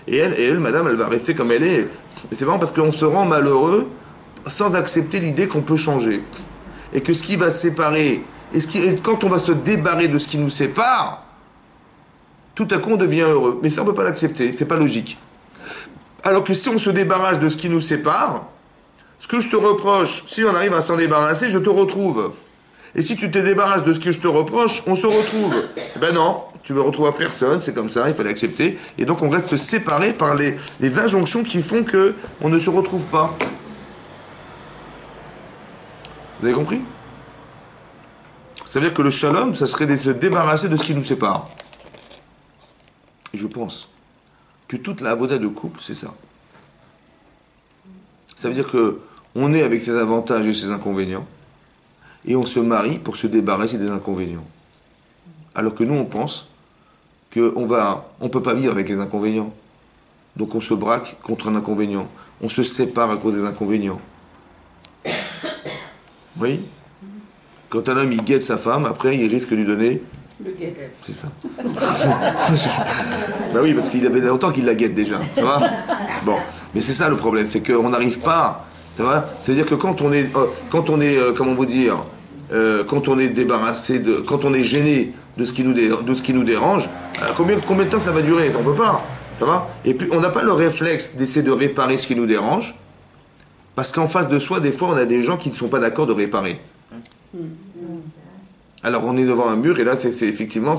A: et elle, madame, elle va rester comme elle est. Mais c'est marrant parce qu'on se rend malheureux sans accepter l'idée qu'on peut changer. Et que ce qui va séparer, et quand on va se débarrer de ce qui nous sépare, tout à coup on devient heureux. Mais ça on ne peut pas l'accepter, c'est pas logique. Alors que si on se débarrasse de ce qui nous sépare, ce que je te reproche, si on arrive à s'en débarrasser, je te retrouve. Et si tu te débarrasses de ce que je te reproche, on se retrouve. Eh ben non, tu ne retrouves personne, c'est comme ça, il fallait accepter. Et donc on reste séparés par les injonctions qui font qu'on ne se retrouve pas. Vous avez compris? Ça veut dire que le shalom, ça serait de se débarrasser de ce qui nous sépare. Et je pense que toute la avoda de couple, c'est ça. Ça veut dire que on est avec ses avantages et ses inconvénients, et on se marie pour se débarrasser des inconvénients. Alors que nous, on pense qu'on ne peut pas vivre avec les inconvénients. Donc on se braque contre un inconvénient. On se sépare à cause des inconvénients. Oui? Quand un homme, il guette sa femme, après, il risque de lui donner...
C: Le guette.
A: C'est ça. Bah oui, parce qu'il avait longtemps qu'il la guette déjà. Ça va? Bon. Mais c'est ça le problème, c'est qu'on n'arrive pas... Ça va? C'est-à-dire que quand on est comment vous dire... quand on est débarrassé quand on est gêné de ce qui nous dérange, combien de temps ça va durer? Ça, on peut pas. Ça va? Et puis, on n'a pas le réflexe d'essayer de réparer ce qui nous dérange, parce qu'en face de soi, des fois, on a des gens qui ne sont pas d'accord de réparer. Alors on est devant un mur et là c'est effectivement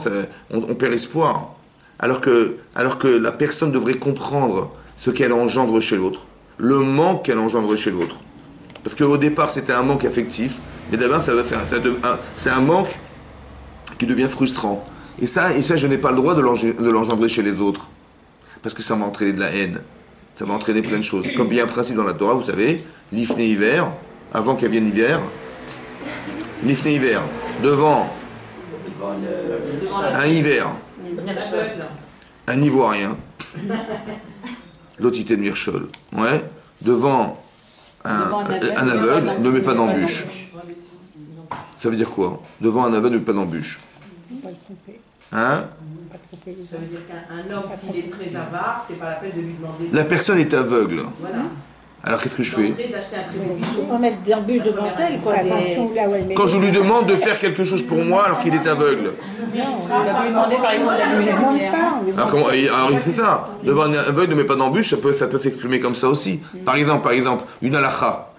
A: on perd espoir. Alors que la personne devrait comprendre ce qu'elle engendre chez l'autre, le manque qu'elle engendre chez l'autre. Parce qu'au départ c'était un manque affectif, mais d'abord c'est un manque qui devient frustrant. Et ça je n'ai pas le droit de l'engendrer chez les autres. Parce que ça va entraîner de la haine. Ça va entraîner plein de choses. Comme il y a un principe dans la Torah, vous savez, l'ifné hiver, avant qu'elle vienne l'hiver, l'ifné hiver, devant un hiver, un ivoirien, l'otité de Mirchol, ouais, devant un aveugle, ne met pas d'embûche. Ça veut dire quoi? Devant un aveugle, ne met pas d'embûche. Hein?
C: Ça veut dire qu'un homme, s'il est très avare, c'est pas la peine de lui demander...
A: La personne est aveugle.
C: Voilà.
A: Alors qu'est-ce que je fais?
F: On peut mettre des embûches devant elle, quoi.
A: Quand je lui demande de faire quelque chose pour moi alors qu'il est aveugle.
C: Il va lui demander par exemple d'allumer la lumière.
A: Alors c'est ça. Devant un aveugle, ne met pas d'embûche, ça peut s'exprimer comme ça aussi. Par exemple, une halakha.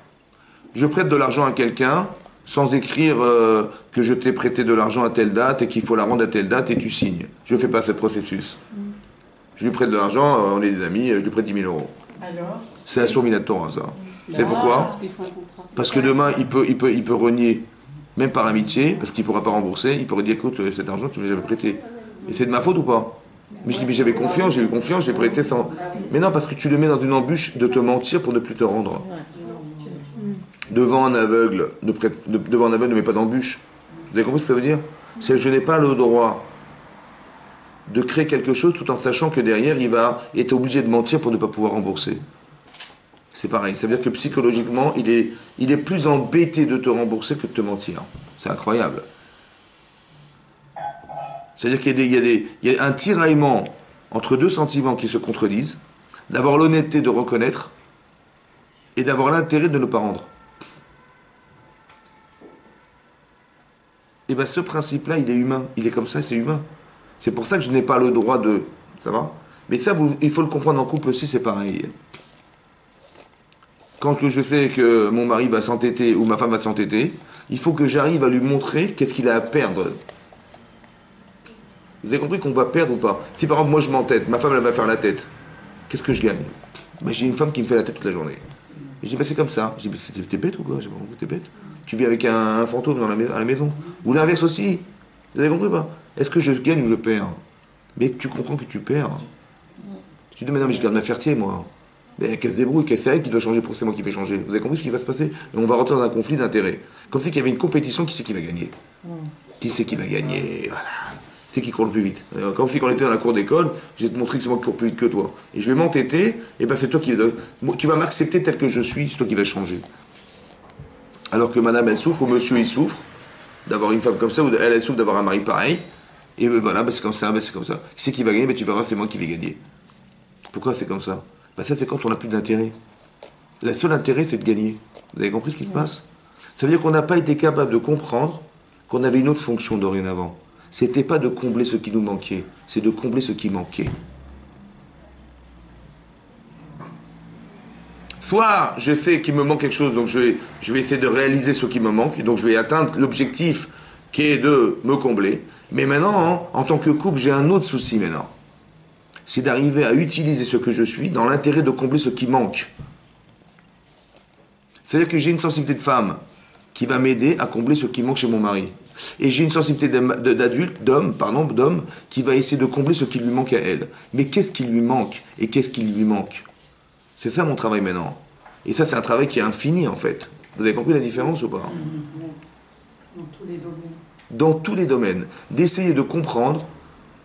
A: Je prête de l'argent à quelqu'un sans écrire que je t'ai prêté de l'argent à telle date et qu'il faut la rendre à telle date et tu signes. Je ne fais pas ce processus. Je lui prête de l'argent, on est des amis, je lui prête 10 000 euros.
C: Alors?
A: C'est un Torah, ça. C'est pourquoi? Parce que demain, il peut renier, même par amitié, parce qu'il ne pourra pas rembourser, il pourrait dire, écoute, cet argent, tu ne l'as jamais prêté. Et c'est de ma faute ou pas? Mais je dis, mais j'avais confiance, j'ai eu confiance, j'ai prêté sans... Mais non, parce que tu le mets dans une embûche de te mentir pour ne plus te rendre. Devant un aveugle, ne mets pas d'embûche. Vous avez compris ce que ça veut dire? C'est que je n'ai pas le droit de créer quelque chose tout en sachant que derrière, il va être obligé de mentir pour ne pas pouvoir rembourser. C'est pareil. Ça veut dire que psychologiquement, il est plus embêté de te rembourser que de te mentir. C'est incroyable. C'est-à-dire qu'il y a un tiraillement entre deux sentiments qui se contredisent, d'avoir l'honnêteté de reconnaître et d'avoir l'intérêt de ne pas rendre. Et bien ce principe-là, il est humain. Il est comme ça, c'est humain. C'est pour ça que je n'ai pas le droit de... Ça va? Mais ça, il faut le comprendre en couple aussi, c'est pareil. Quand je sais que mon mari va s'entêter ou ma femme va s'entêter, il faut que j'arrive à lui montrer qu'est-ce qu'il a à perdre. Vous avez compris qu'on va perdre ou pas? Si par exemple moi je m'entête, ma femme elle va faire la tête, qu'est-ce que je gagne? Ben, j'ai une femme qui me fait la tête toute la journée. Et je dis, ben, c'est comme ça. Je dis, ben, t'es bête ou quoi? Je dis, ben, t'es bête. Tu vis avec un fantôme à la maison. Ou l'inverse aussi. Vous avez compris ou pas? Est-ce que je gagne ou je perds? Mais tu comprends que tu perds. Tu dis, mais non, mais je garde ma fierté, moi. Mais qu'elle se débrouille, qu'elle c'est elle qui doit changer pour que c'est moi qui vais changer. Vous avez compris ce qui va se passer? Et on va rentrer dans un conflit d'intérêts. Comme si qu'il y avait une compétition, qui c'est qui va gagner? Qui c'est qui va gagner? Voilà. C'est qui court le plus vite. Comme si quand on était dans la cour d'école, je vais te montrer que c'est moi qui cours plus vite que toi. Et je vais m'entêter, et ben c'est toi qui... Tu vas m'accepter tel que je suis, c'est toi qui vas changer. Alors que madame, elle souffre, ou monsieur, il souffre d'avoir une femme comme ça, ou elle souffre d'avoir un mari pareil. Et ben voilà, ben c'est comme ça, ben c'est comme ça. Qui c'est qui va gagner? Ben tu verras, c'est moi qui vais gagner. Pourquoi c'est comme ça? Ben ça, c'est quand on n'a plus d'intérêt. Le seul intérêt, c'est de gagner. Vous avez compris ce qui se passe? Ça veut dire qu'on n'a pas été capable de comprendre qu'on avait une autre fonction dorénavant. C'était pas de combler ce qui nous manquait, c'est de combler ce qui manquait. Soit je sais qu'il me manque quelque chose, donc je vais essayer de réaliser ce qui me manque, et donc je vais atteindre l'objectif qui est de me combler. Mais maintenant, en tant que couple, j'ai un autre souci maintenant. C'est d'arriver à utiliser ce que je suis dans l'intérêt de combler ce qui manque. C'est-à-dire que j'ai une sensibilité de femme qui va m'aider à combler ce qui manque chez mon mari. Et j'ai une sensibilité d'homme, qui va essayer de combler ce qui lui manque à elle. Mais qu'est-ce qui lui manque et qu'est-ce qui lui manque? C'est ça mon travail maintenant. Et ça, c'est un travail qui est infini en fait. Vous avez compris la différence ou pas?
E: Dans tous les domaines.
A: Dans tous les domaines. D'essayer de comprendre,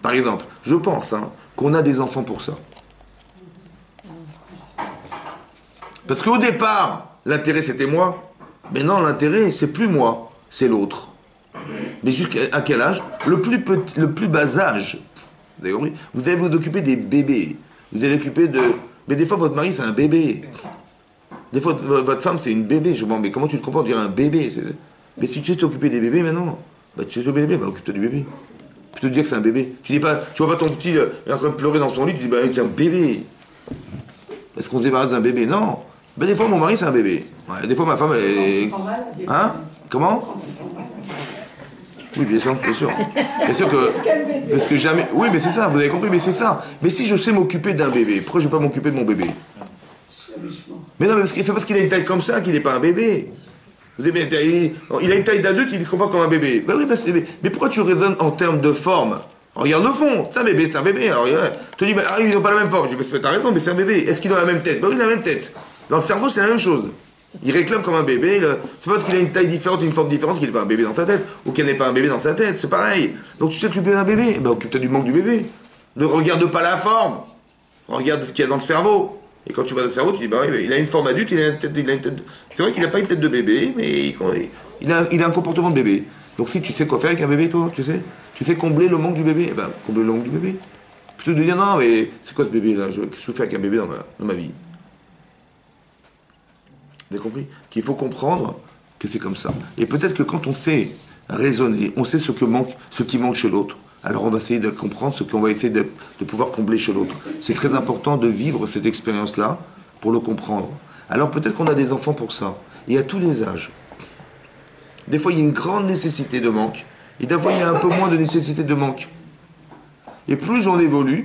A: par exemple, je pense qu'on a des enfants pour ça. Parce qu'au départ, l'intérêt c'était moi. Mais non, l'intérêt c'est plus moi, c'est l'autre. Mais jusqu'à quel âge? Le plus bas âge. Vous avez compris? Vous allez vous occuper des bébés. Vous allez occuper de... Mais des fois, votre mari, c'est un bébé. Des fois, votre femme, c'est une bébé. Je me demande, mais comment tu te comprends dire un bébé? Mais si tu sais t'occuper des bébés maintenant, bah, tu sais t'occuper des bébés, bah, occupe-toi du bébé. Plutôt de dire que c'est un bébé. Tu vois pas ton petit en train de pleurer dans son lit, tu dis, bah, c'est un bébé. Est-ce qu'on se débarrasse d'un bébé? Non. Ben, des fois, mon mari, c'est un bébé. Ouais, des fois, ma femme, elle est... Hein? Comment? Oui, bien sûr, bien sûr. Bien sûr que... Parce que jamais... Oui, mais c'est ça, vous avez compris, mais c'est ça. Mais si je sais m'occuper d'un bébé, pourquoi je ne vais pas m'occuper de mon bébé? Mais non, mais c'est parce qu'il a une taille comme ça qu'il n'est pas un bébé. Vous avez... Il a une taille d'adulte, il est comporte comme un bébé. Ben oui, mais pourquoi tu raisonnes en termes de forme? Regarde le fond, c'est un bébé, c'est un bébé. Alors, tu te dis, ils n'ont pas la même forme. Je dis, t'as raison, mais c'est un bébé. Est-ce qu'ils ont la même tête? Ben oui, il a la même tête. Dans le cerveau, c'est la même chose. Il réclame comme un bébé. C'est pas parce qu'il a une taille différente, une forme différente qu'il n'est pas un bébé dans sa tête. Ou qu'il n'est pas un bébé dans sa tête. C'est pareil. Donc tu sais t'occuper d'un bébé. Ben occupe-toi du manque du bébé. Ne regarde pas la forme. Regarde ce qu'il y a dans le cerveau. Et quand tu vois dans le cerveau, tu dis, bah oui, il a une forme adulte, il a une tête C'est vrai qu'il n'a pas une tête de bébé, mais il a un comportement de bébé. Donc si tu sais quoi faire avec un bébé, toi, tu sais combler le manque du bébé. Eh ben, combler le manque du bébé. Plutôt de dire, non, mais c'est quoi ce bébé-là? Qu'est-ce que je fais avec un bébé dans ma vie? Vous avez compris? Qu'il faut comprendre que c'est comme ça. Et peut-être que quand on sait raisonner, on sait ce qui manque chez l'autre, alors on va essayer de comprendre ce qu'on va essayer de pouvoir combler chez l'autre. C'est très important de vivre cette expérience-là pour le comprendre. Alors peut-être qu'on a des enfants pour ça. Et à tous les âges. Des fois, il y a une grande nécessité de manque. Et des fois, il y a un peu moins de nécessité de manque. Et plus j'en évolue,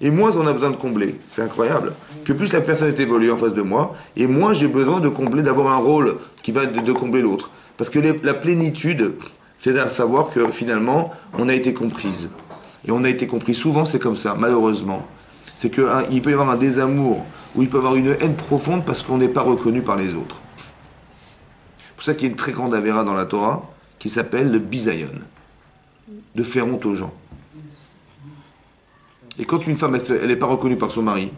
A: et moins on a besoin de combler. C'est incroyable. Que plus la personne est évoluée en face de moi, et moins j'ai besoin de combler, d'avoir un rôle qui va de combler l'autre. Parce que la plénitude, c'est à savoir que finalement, on a été comprise. Et on a été compris. Souvent, c'est comme ça, malheureusement. C'est qu'il peut y avoir un désamour, ou il peut y avoir une haine profonde parce qu'on n'est pas reconnu par les autres. C'est pour ça qu'il y a une très grande avéra dans la Torah, qui s'appelle le bisayon. De faire honte aux gens. Et quand une femme, elle n'est pas reconnue par son mari,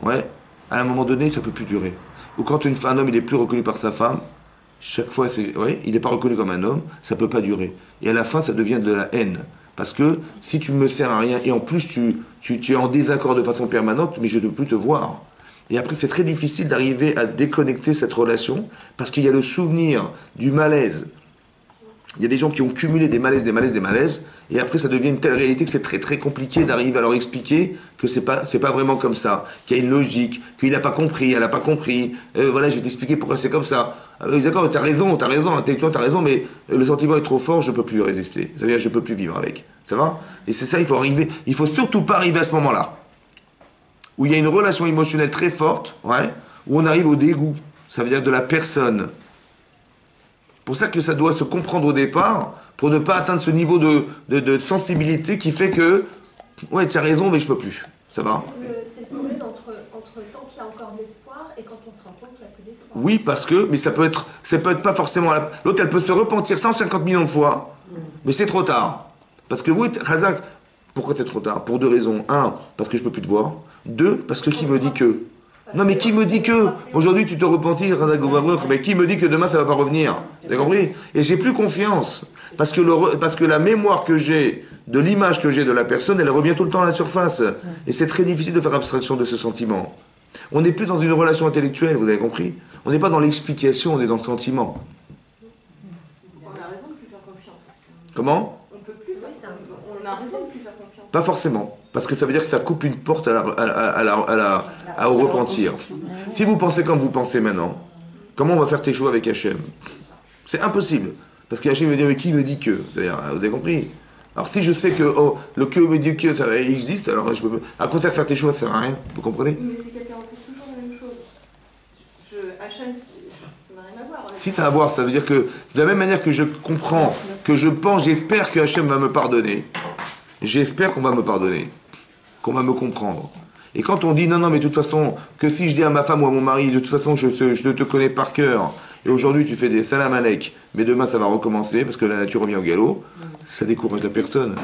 A: ouais, à un moment donné, ça ne peut plus durer. Ou quand un homme, il n'est plus reconnu par sa femme, chaque fois, il n'est pas reconnu comme un homme, ça ne peut pas durer. Et à la fin, ça devient de la haine. Parce que si tu ne me sers à rien, et en plus, tu es en désaccord de façon permanente, mais je ne peux plus te voir. Et après, c'est très difficile d'arriver à déconnecter cette relation, parce qu'il y a le souvenir du malaise. Il y a des gens qui ont cumulé des malaises, et après ça devient une telle réalité que c'est très très compliqué d'arriver à leur expliquer que c'est pas vraiment comme ça, qu'il y a une logique, qu'il n'a pas compris, elle n'a pas compris, voilà, je vais t'expliquer pourquoi c'est comme ça. D'accord, t'as raison, intellectuellement t'as raison, mais le sentiment est trop fort, je peux plus résister. Ça veut dire je peux plus vivre avec. Ça va? Et c'est ça, il faut surtout pas arriver à ce moment-là, où il y a une relation émotionnelle très forte, ouais, où on arrive au dégoût, ça veut dire de la personne. C'est pour ça que ça doit se comprendre au départ, pour ne pas atteindre ce niveau de sensibilité qui fait que, ouais, tu as raison, mais je peux plus. Ça va?
G: Cette période entre tant qu'il y a encore des
A: Oui, parce que, mais ça peut être pas forcément... L'autre, elle peut se repentir 150 millions de fois, mais c'est trop tard. Parce que oui, Razak, pourquoi c'est trop tard? Pour deux raisons. Un, parce que je peux plus te voir. Deux, parce que qui me dit que? Non, mais qui me dit que? Aujourd'hui, tu te repentis, Razak Goubabrouk, mais qui me dit que demain, ça va pas revenir? Vous avez compris? Et j'ai plus confiance. Parce que la mémoire que j'ai, de l'image que j'ai de la personne, elle revient tout le temps à la surface. Et c'est très difficile de faire abstraction de ce sentiment. On n'est plus dans une relation intellectuelle, vous avez compris? On n'est pas dans l'explication, on est dans le sentiment.
C: On a raison de plus faire confiance aussi.
A: Comment?
C: On peut plus faire on a raison de plus faire confiance.
A: Pas forcément. Parce que ça veut dire que ça coupe une porte au repentir. Si vous pensez comme vous pensez maintenant, comment on va faire tes choix avec Hachem? C'est impossible. Parce que Hachem veut dire, mais qui me dit que? C'est-à-dire, vous avez compris? Alors si je sais que le que me dit que ça existe, alors je peux... À quoi ça faire tes choix, ça sert à rien. Vous comprenez?
C: Mais c'est quelqu'un qui fait toujours la même chose. Hachem, ça n'a rien à voir.
A: Si ça a à voir, ça veut dire que de la même manière que je comprends, que je pense, j'espère que Hachem va me pardonner. J'espère qu'on va me pardonner, qu'on va me comprendre. Et quand on dit non, mais de toute façon, que si je dis à ma femme ou à mon mari, de toute façon, je te connais par cœur, et aujourd'hui tu fais des salam alek, mais demain ça va recommencer parce que la nature revient au galop, ça décourage la personne.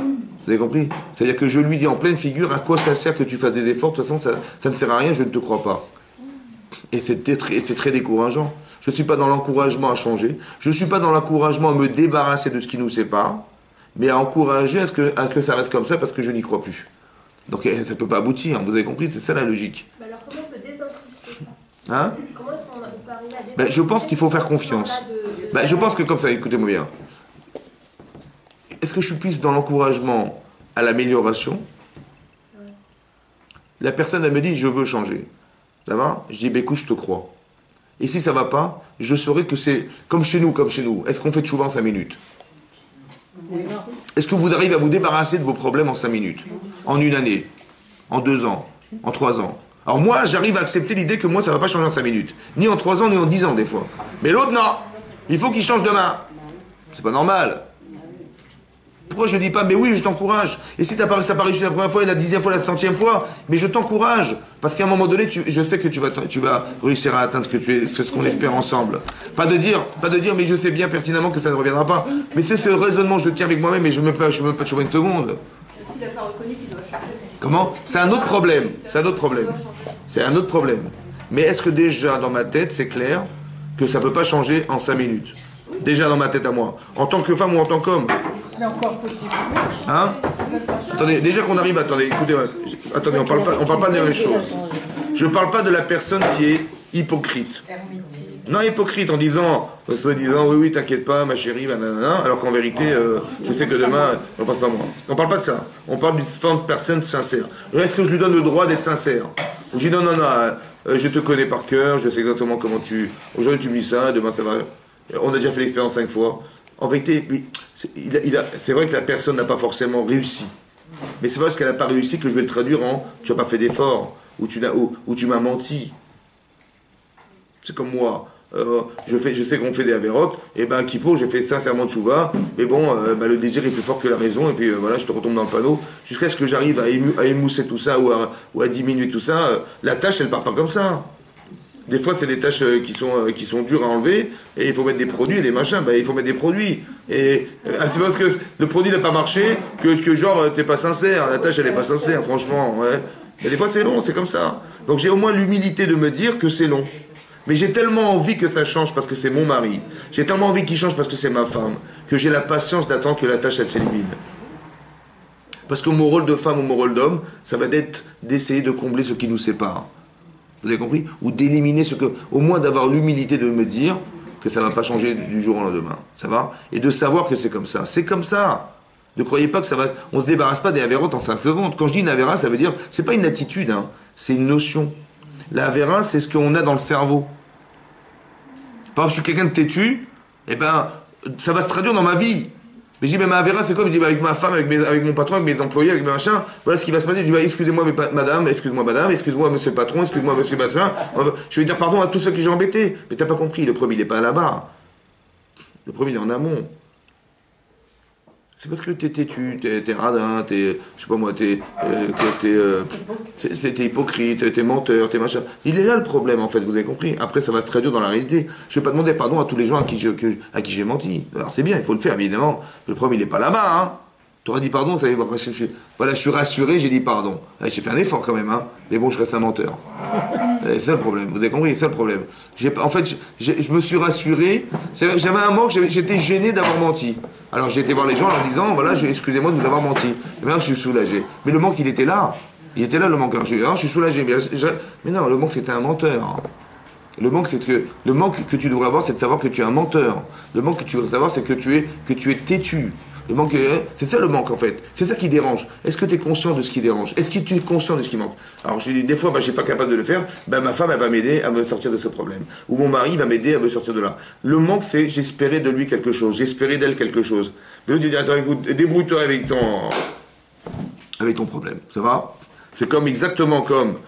A: Vous avez compris? C'est-à-dire que je lui dis en pleine figure à quoi ça sert que tu fasses des efforts, de toute façon ça ne sert à rien, je ne te crois pas. Et c'est très décourageant. Je ne suis pas dans l'encouragement à changer, je ne suis pas dans l'encouragement à me débarrasser de ce qui nous sépare, mais à encourager à ce que ça reste comme ça parce que je n'y crois plus. Donc ça ne peut pas aboutir, vous avez compris, c'est ça la logique.
G: Mais alors comment on peut désincruster ça?
A: Hein?
G: Comment est-ce qu'on peut arriver à
A: Ben, je pense qu'il faut faire confiance. Ben, je pense que comme ça, écoutez-moi bien. Est-ce que je suis plus dans l'encouragement à l'amélioration? La personne, elle me dit, je veux changer. Ça va? Je dis, ben écoute, je te crois. Et si ça ne va pas, je saurai que c'est comme chez nous. Est-ce qu'on fait tchouva en 5 minutes? Est-ce que vous arrivez à vous débarrasser de vos problèmes en 5 minutes? En 1 année? En 2 ans? En 3 ans? Alors moi, j'arrive à accepter l'idée que moi, ça ne va pas changer en 5 minutes. Ni en 3 ans, ni en 10 ans, des fois. Mais l'autre, non. Il faut qu'il change demain. C'est pas normal. Pourquoi je ne dis pas, mais oui, je t'encourage. Et si ça n'a pas réussi la première fois, et la 10e fois, la 100e fois, mais je t'encourage. Parce qu'à un moment donné, je sais que tu vas réussir à atteindre ce qu'on espère ensemble. Pas de dire, mais je sais bien pertinemment que ça ne reviendra pas. Mais c'est ce raisonnement, je tiens avec moi-même, et je ne me peux pas chauffer une seconde.
C: S'il n'a pas reconnu qu'il doit changer.
A: Comment? C'est un autre problème. C'est un autre problème. Mais est-ce que déjà, dans ma tête, c'est clair que ça ne peut pas changer en 5 minutes? Déjà dans ma tête à moi. En tant que femme ou en tant qu'homme?
B: Mais encore faut-il.
A: Hein? Attendez, déjà qu'on arrive, écoutez, attendez, on parle pas de la même chose. Je parle pas de la personne qui est hypocrite. Non, hypocrite en disant, oui, t'inquiète pas, ma chérie, nanana, alors qu'en vérité, je sais que demain, on passe pas moi. On parle pas de ça. On parle d'une forme de personne sincère. Est-ce que je lui donne le droit d'être sincère? Ou je dis non, je te connais par cœur, je sais exactement comment aujourd'hui tu me dis ça, demain ça va. On a déjà fait l'expérience 5 fois. En vérité, c'est vrai que la personne n'a pas forcément réussi. Mais c'est parce qu'elle n'a pas réussi que je vais le traduire en tu n'as pas fait d'effort, ou tu m'as menti. C'est comme moi. Je sais qu'on fait des avérotes, et ben Kippour, j'ai fait sincèrement tchouva, mais bon, le désir est plus fort que la raison, et puis voilà, je te retombe dans le panneau, jusqu'à ce que j'arrive à émousser tout ça, ou à diminuer tout ça, la tâche, elle part pas comme ça. Des fois, c'est des tâches qui sont dures à enlever, et il faut mettre des produits et des machins, il faut mettre des produits. Et c'est parce que le produit n'a pas marché que genre, t'es pas sincère, la tâche, elle est pas sincère, franchement, ouais. Mais des fois, c'est long, c'est comme ça. Donc j'ai au moins l'humilité de me dire que c'est long. Mais j'ai tellement envie que ça change parce que c'est mon mari. J'ai tellement envie qu'il change parce que c'est ma femme. Que j'ai la patience d'attendre que la tâche, elle s'élimine. Parce que mon rôle de femme ou mon rôle d'homme, ça va être d'essayer de combler ce qui nous sépare. Vous avez compris? Ou d'éliminer au moins d'avoir l'humilité de me dire que ça ne va pas changer du jour au lendemain. Ça va? Et de savoir que c'est comme ça. C'est comme ça. Ne croyez pas que ça va... On ne se débarrasse pas des avérotes en 5 secondes. Quand je dis une avéra, ça veut dire... C'est pas une attitude, hein. C'est une notion. La avéra, c'est ce qu'on a dans le cerveau. Par exemple, je suis quelqu'un de têtu, eh ben, ça va se traduire dans ma vie. Mais je dis, mais ma avéra, c'est quoi? Je dis, avec ma femme, avec mon patron, avec mes employés, avec mes machins, voilà ce qui va se passer. Je dis, excusez-moi, madame, excusez-moi, monsieur le patron, excusez-moi, monsieur le patron. Je vais dire pardon à tous ceux que j'ai embêtés. Mais t'as pas compris, le premier, il n'est pas là-bas. Le premier, il est en amont. C'est parce que t'es têtu, t'es radin, je sais pas moi, t'es hypocrite, t'es menteur, t'es machin. Il est là le problème en fait, vous avez compris. Après ça va se traduire dans la réalité. Je vais pas demander pardon à tous les gens à qui j'ai menti. Alors c'est bien, il faut le faire évidemment. Le problème il est pas là-bas, hein. T'aurais dit pardon, ça y est, voilà, je suis rassuré, j'ai dit pardon. J'ai fait un effort quand même, hein. Mais bon, je reste un menteur. C'est ça le problème, vous avez compris, c'est ça le problème. En fait, je me suis rassuré, j'avais un manque, j'étais gêné d'avoir menti. Alors j'ai été voir les gens en leur disant, voilà, excusez-moi de vous avoir menti. Et maintenant je suis soulagé. Mais le manque, il était là. Il était là le manque. Alors, je suis soulagé. Mais non, le manque, c'était un menteur. Le manque que tu devrais avoir, c'est de savoir que tu es un menteur. Le manque que tu devrais savoir, c'est que tu es têtu. Le manque, c'est ça le manque en fait. C'est ça qui dérange. Est-ce que tu es conscient de ce qui dérange? Est-ce que tu es conscient de ce qui manque? Alors je dis des fois, je ne suis pas capable de le faire. Ma femme, elle va m'aider à me sortir de ce problème. Ou mon mari va m'aider à me sortir de là. Le manque, c'est j'espérais de lui quelque chose. J'espérais d'elle quelque chose. Mais l'autre, tu dis, attends, écoute, débrouille-toi avec ton problème. Ça va? C'est exactement comme.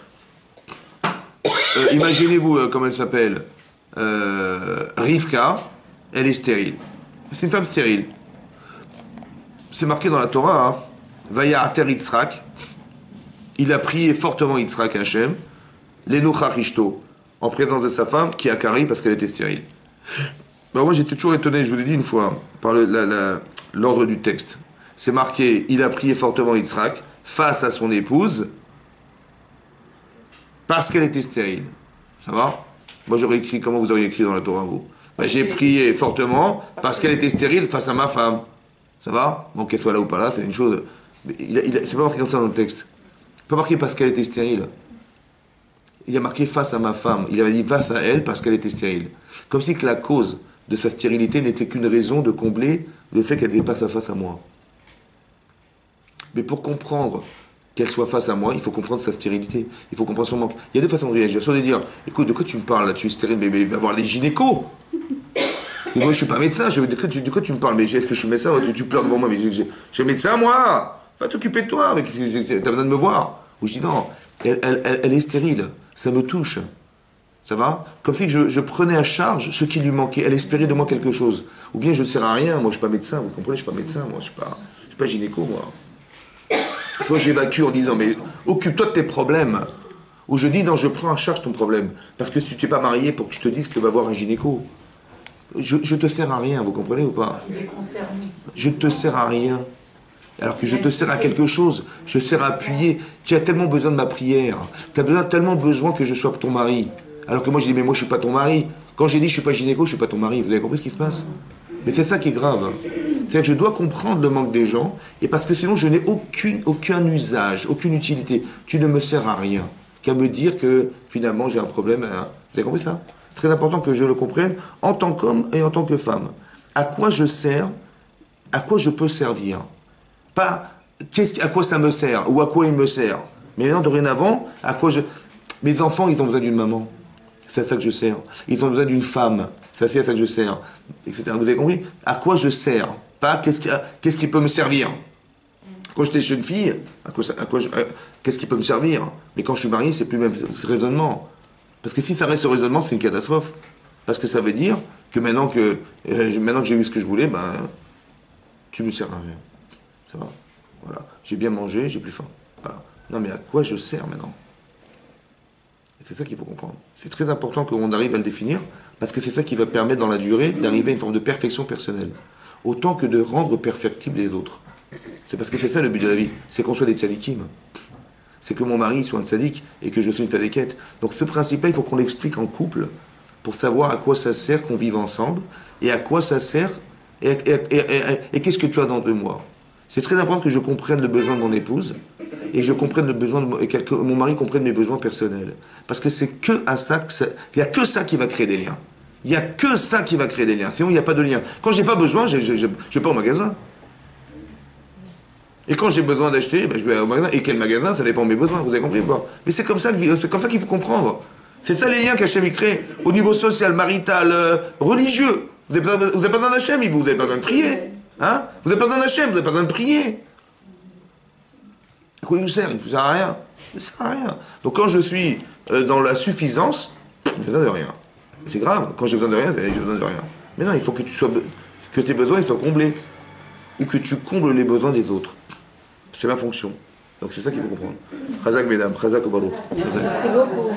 A: Imaginez-vous, comment elle s'appelle, Rivka, elle est stérile. C'est une femme stérile. C'est marqué dans la Torah, hein. Vaya'ater Yitzhak, il a prié fortement Yitzhak Hachem, l'enochach ishto, en présence de sa femme, qui a carré parce qu'elle était stérile. Ben moi j'étais toujours étonné, je vous l'ai dit une fois, par l'ordre du texte. C'est marqué, il a prié fortement Yitzhak, face à son épouse, parce qu'elle était stérile. Ça va? Moi j'aurais écrit, comment vous auriez écrit dans la Torah, vous? Ben, j'ai prié fortement, parce qu'elle était stérile face à ma femme. Ça va? Bon, qu'elle soit là ou pas là, c'est une chose. Mais c'est pas marqué comme ça dans le texte. C'est pas marqué parce qu'elle était stérile. Il a marqué face à ma femme. Il avait dit face à elle parce qu'elle était stérile. Comme si que la cause de sa stérilité n'était qu'une raison de combler le fait qu'elle n'était pas face à moi. Mais pour comprendre qu'elle soit face à moi, il faut comprendre sa stérilité. Il faut comprendre son manque. Il y a deux façons de réagir. Soit de dire, écoute, de quoi tu me parles là? Tu es stérile, mais il va voir les gynécos. Et moi, je suis pas médecin, de quoi tu me parles? Mais est-ce que je suis médecin? Tu pleures devant moi, mais je suis médecin, moi! Va t'occuper de toi, t'as besoin de me voir. Ou je dis non, elle est stérile, ça me touche. Ça va? Comme si je prenais à charge ce qui lui manquait. Elle espérait de moi quelque chose. Ou bien je ne sers à rien, moi je suis pas médecin, vous comprenez? Je suis pas médecin, moi je suis pas gynéco, moi. Soit j'évacue en disant, mais occupe-toi de tes problèmes. Ou je dis non, je prends en charge ton problème. Parce que si tu t'es pas marié pour que je te dise que va voir un gynéco. Je te sers à rien, vous comprenez ou pas?
E: Il est concerné.
A: Je te sers à rien. Alors que je te sers à quelque chose. Je te sers à appuyer. Tu as tellement besoin de ma prière. Tu as tellement besoin que je sois ton mari. Alors que moi, je dis, mais moi, je ne suis pas ton mari. Quand j'ai dit, je ne suis pas gynéco, je ne suis pas ton mari. Vous avez compris ce qui se passe? Mais c'est ça qui est grave. C'est que je dois comprendre le manque des gens. Et parce que sinon, je n'ai aucun usage, aucune utilité. Tu ne me sers à rien. Qu'à me dire que, finalement, j'ai un problème. Vous avez compris ça? C'est très important que je le comprenne en tant qu'homme et en tant que femme. À quoi je sers? À quoi je peux servir? Pas à quoi ça me sert ou à quoi il me sert. Mais maintenant, dorénavant, à quoi je... Mes enfants, ils ont besoin d'une maman. C'est à ça que je sers. Ils ont besoin d'une femme. C'est à ça que je sers. Etc. Vous avez compris? À quoi je sers? Pas qu'est-ce qui peut me servir? Quand j'étais jeune fille, qu'est-ce qui peut me servir? Mais quand je suis marié, c'est plus le même raisonnement. Parce que si ça reste ce raisonnement, c'est une catastrophe. Parce que ça veut dire que maintenant que j'ai eu ce que je voulais, tu me sers à rien. Ça va? Voilà. J'ai bien mangé, j'ai plus faim. Voilà. Non, mais à quoi je sers maintenant? Et c'est ça qu'il faut comprendre. C'est très important qu'on arrive à le définir, parce que c'est ça qui va permettre dans la durée d'arriver à une forme de perfection personnelle. Autant que de rendre perfectibles les autres. C'est parce que c'est ça le but de la vie. C'est qu'on soit des tzadikim. C'est que mon mari soit un tzadik et que je sois une tzadikette. Donc ce principe-là, il faut qu'on l'explique en couple pour savoir à quoi ça sert qu'on vive ensemble et à quoi ça sert et qu'est-ce que tu as dans de moi. C'est très important que je comprenne le besoin de mon épouse et que je comprenne le besoin que mon mari comprenne mes besoins personnels. Parce que c'est que à ça il n'y a que ça qui va créer des liens. Il n'y a que ça qui va créer des liens. Sinon, il n'y a pas de lien. Quand je n'ai pas besoin, je ne vais pas au magasin. Et quand j'ai besoin d'acheter, je vais au magasin. Et quel magasin, ça dépend de mes besoins, vous avez compris ou pas? Mais c'est comme ça qu'il faut comprendre. C'est ça les liens qu'Hachem crée, au niveau social, marital, religieux. Vous n'avez pas besoin d'Hachem, vous n'avez pas besoin de prier. Hein? Vous n'avez pas besoin d'Hachem, vous n'avez pas besoin de prier. À quoi il vous sert? Il ne vous sert à rien. Il ne sert à rien. Donc quand je suis dans la suffisance, j'ai besoin de rien. C'est grave, quand j'ai besoin de rien, j'ai besoin de rien. Mais non, il faut que tes besoins ils soient comblés. ou que tu combles les besoins des autres. C'est ma fonction. Donc c'est ça qu'il faut comprendre. Chazak, mesdames, Chazak au balouf.
F: Merci beaucoup.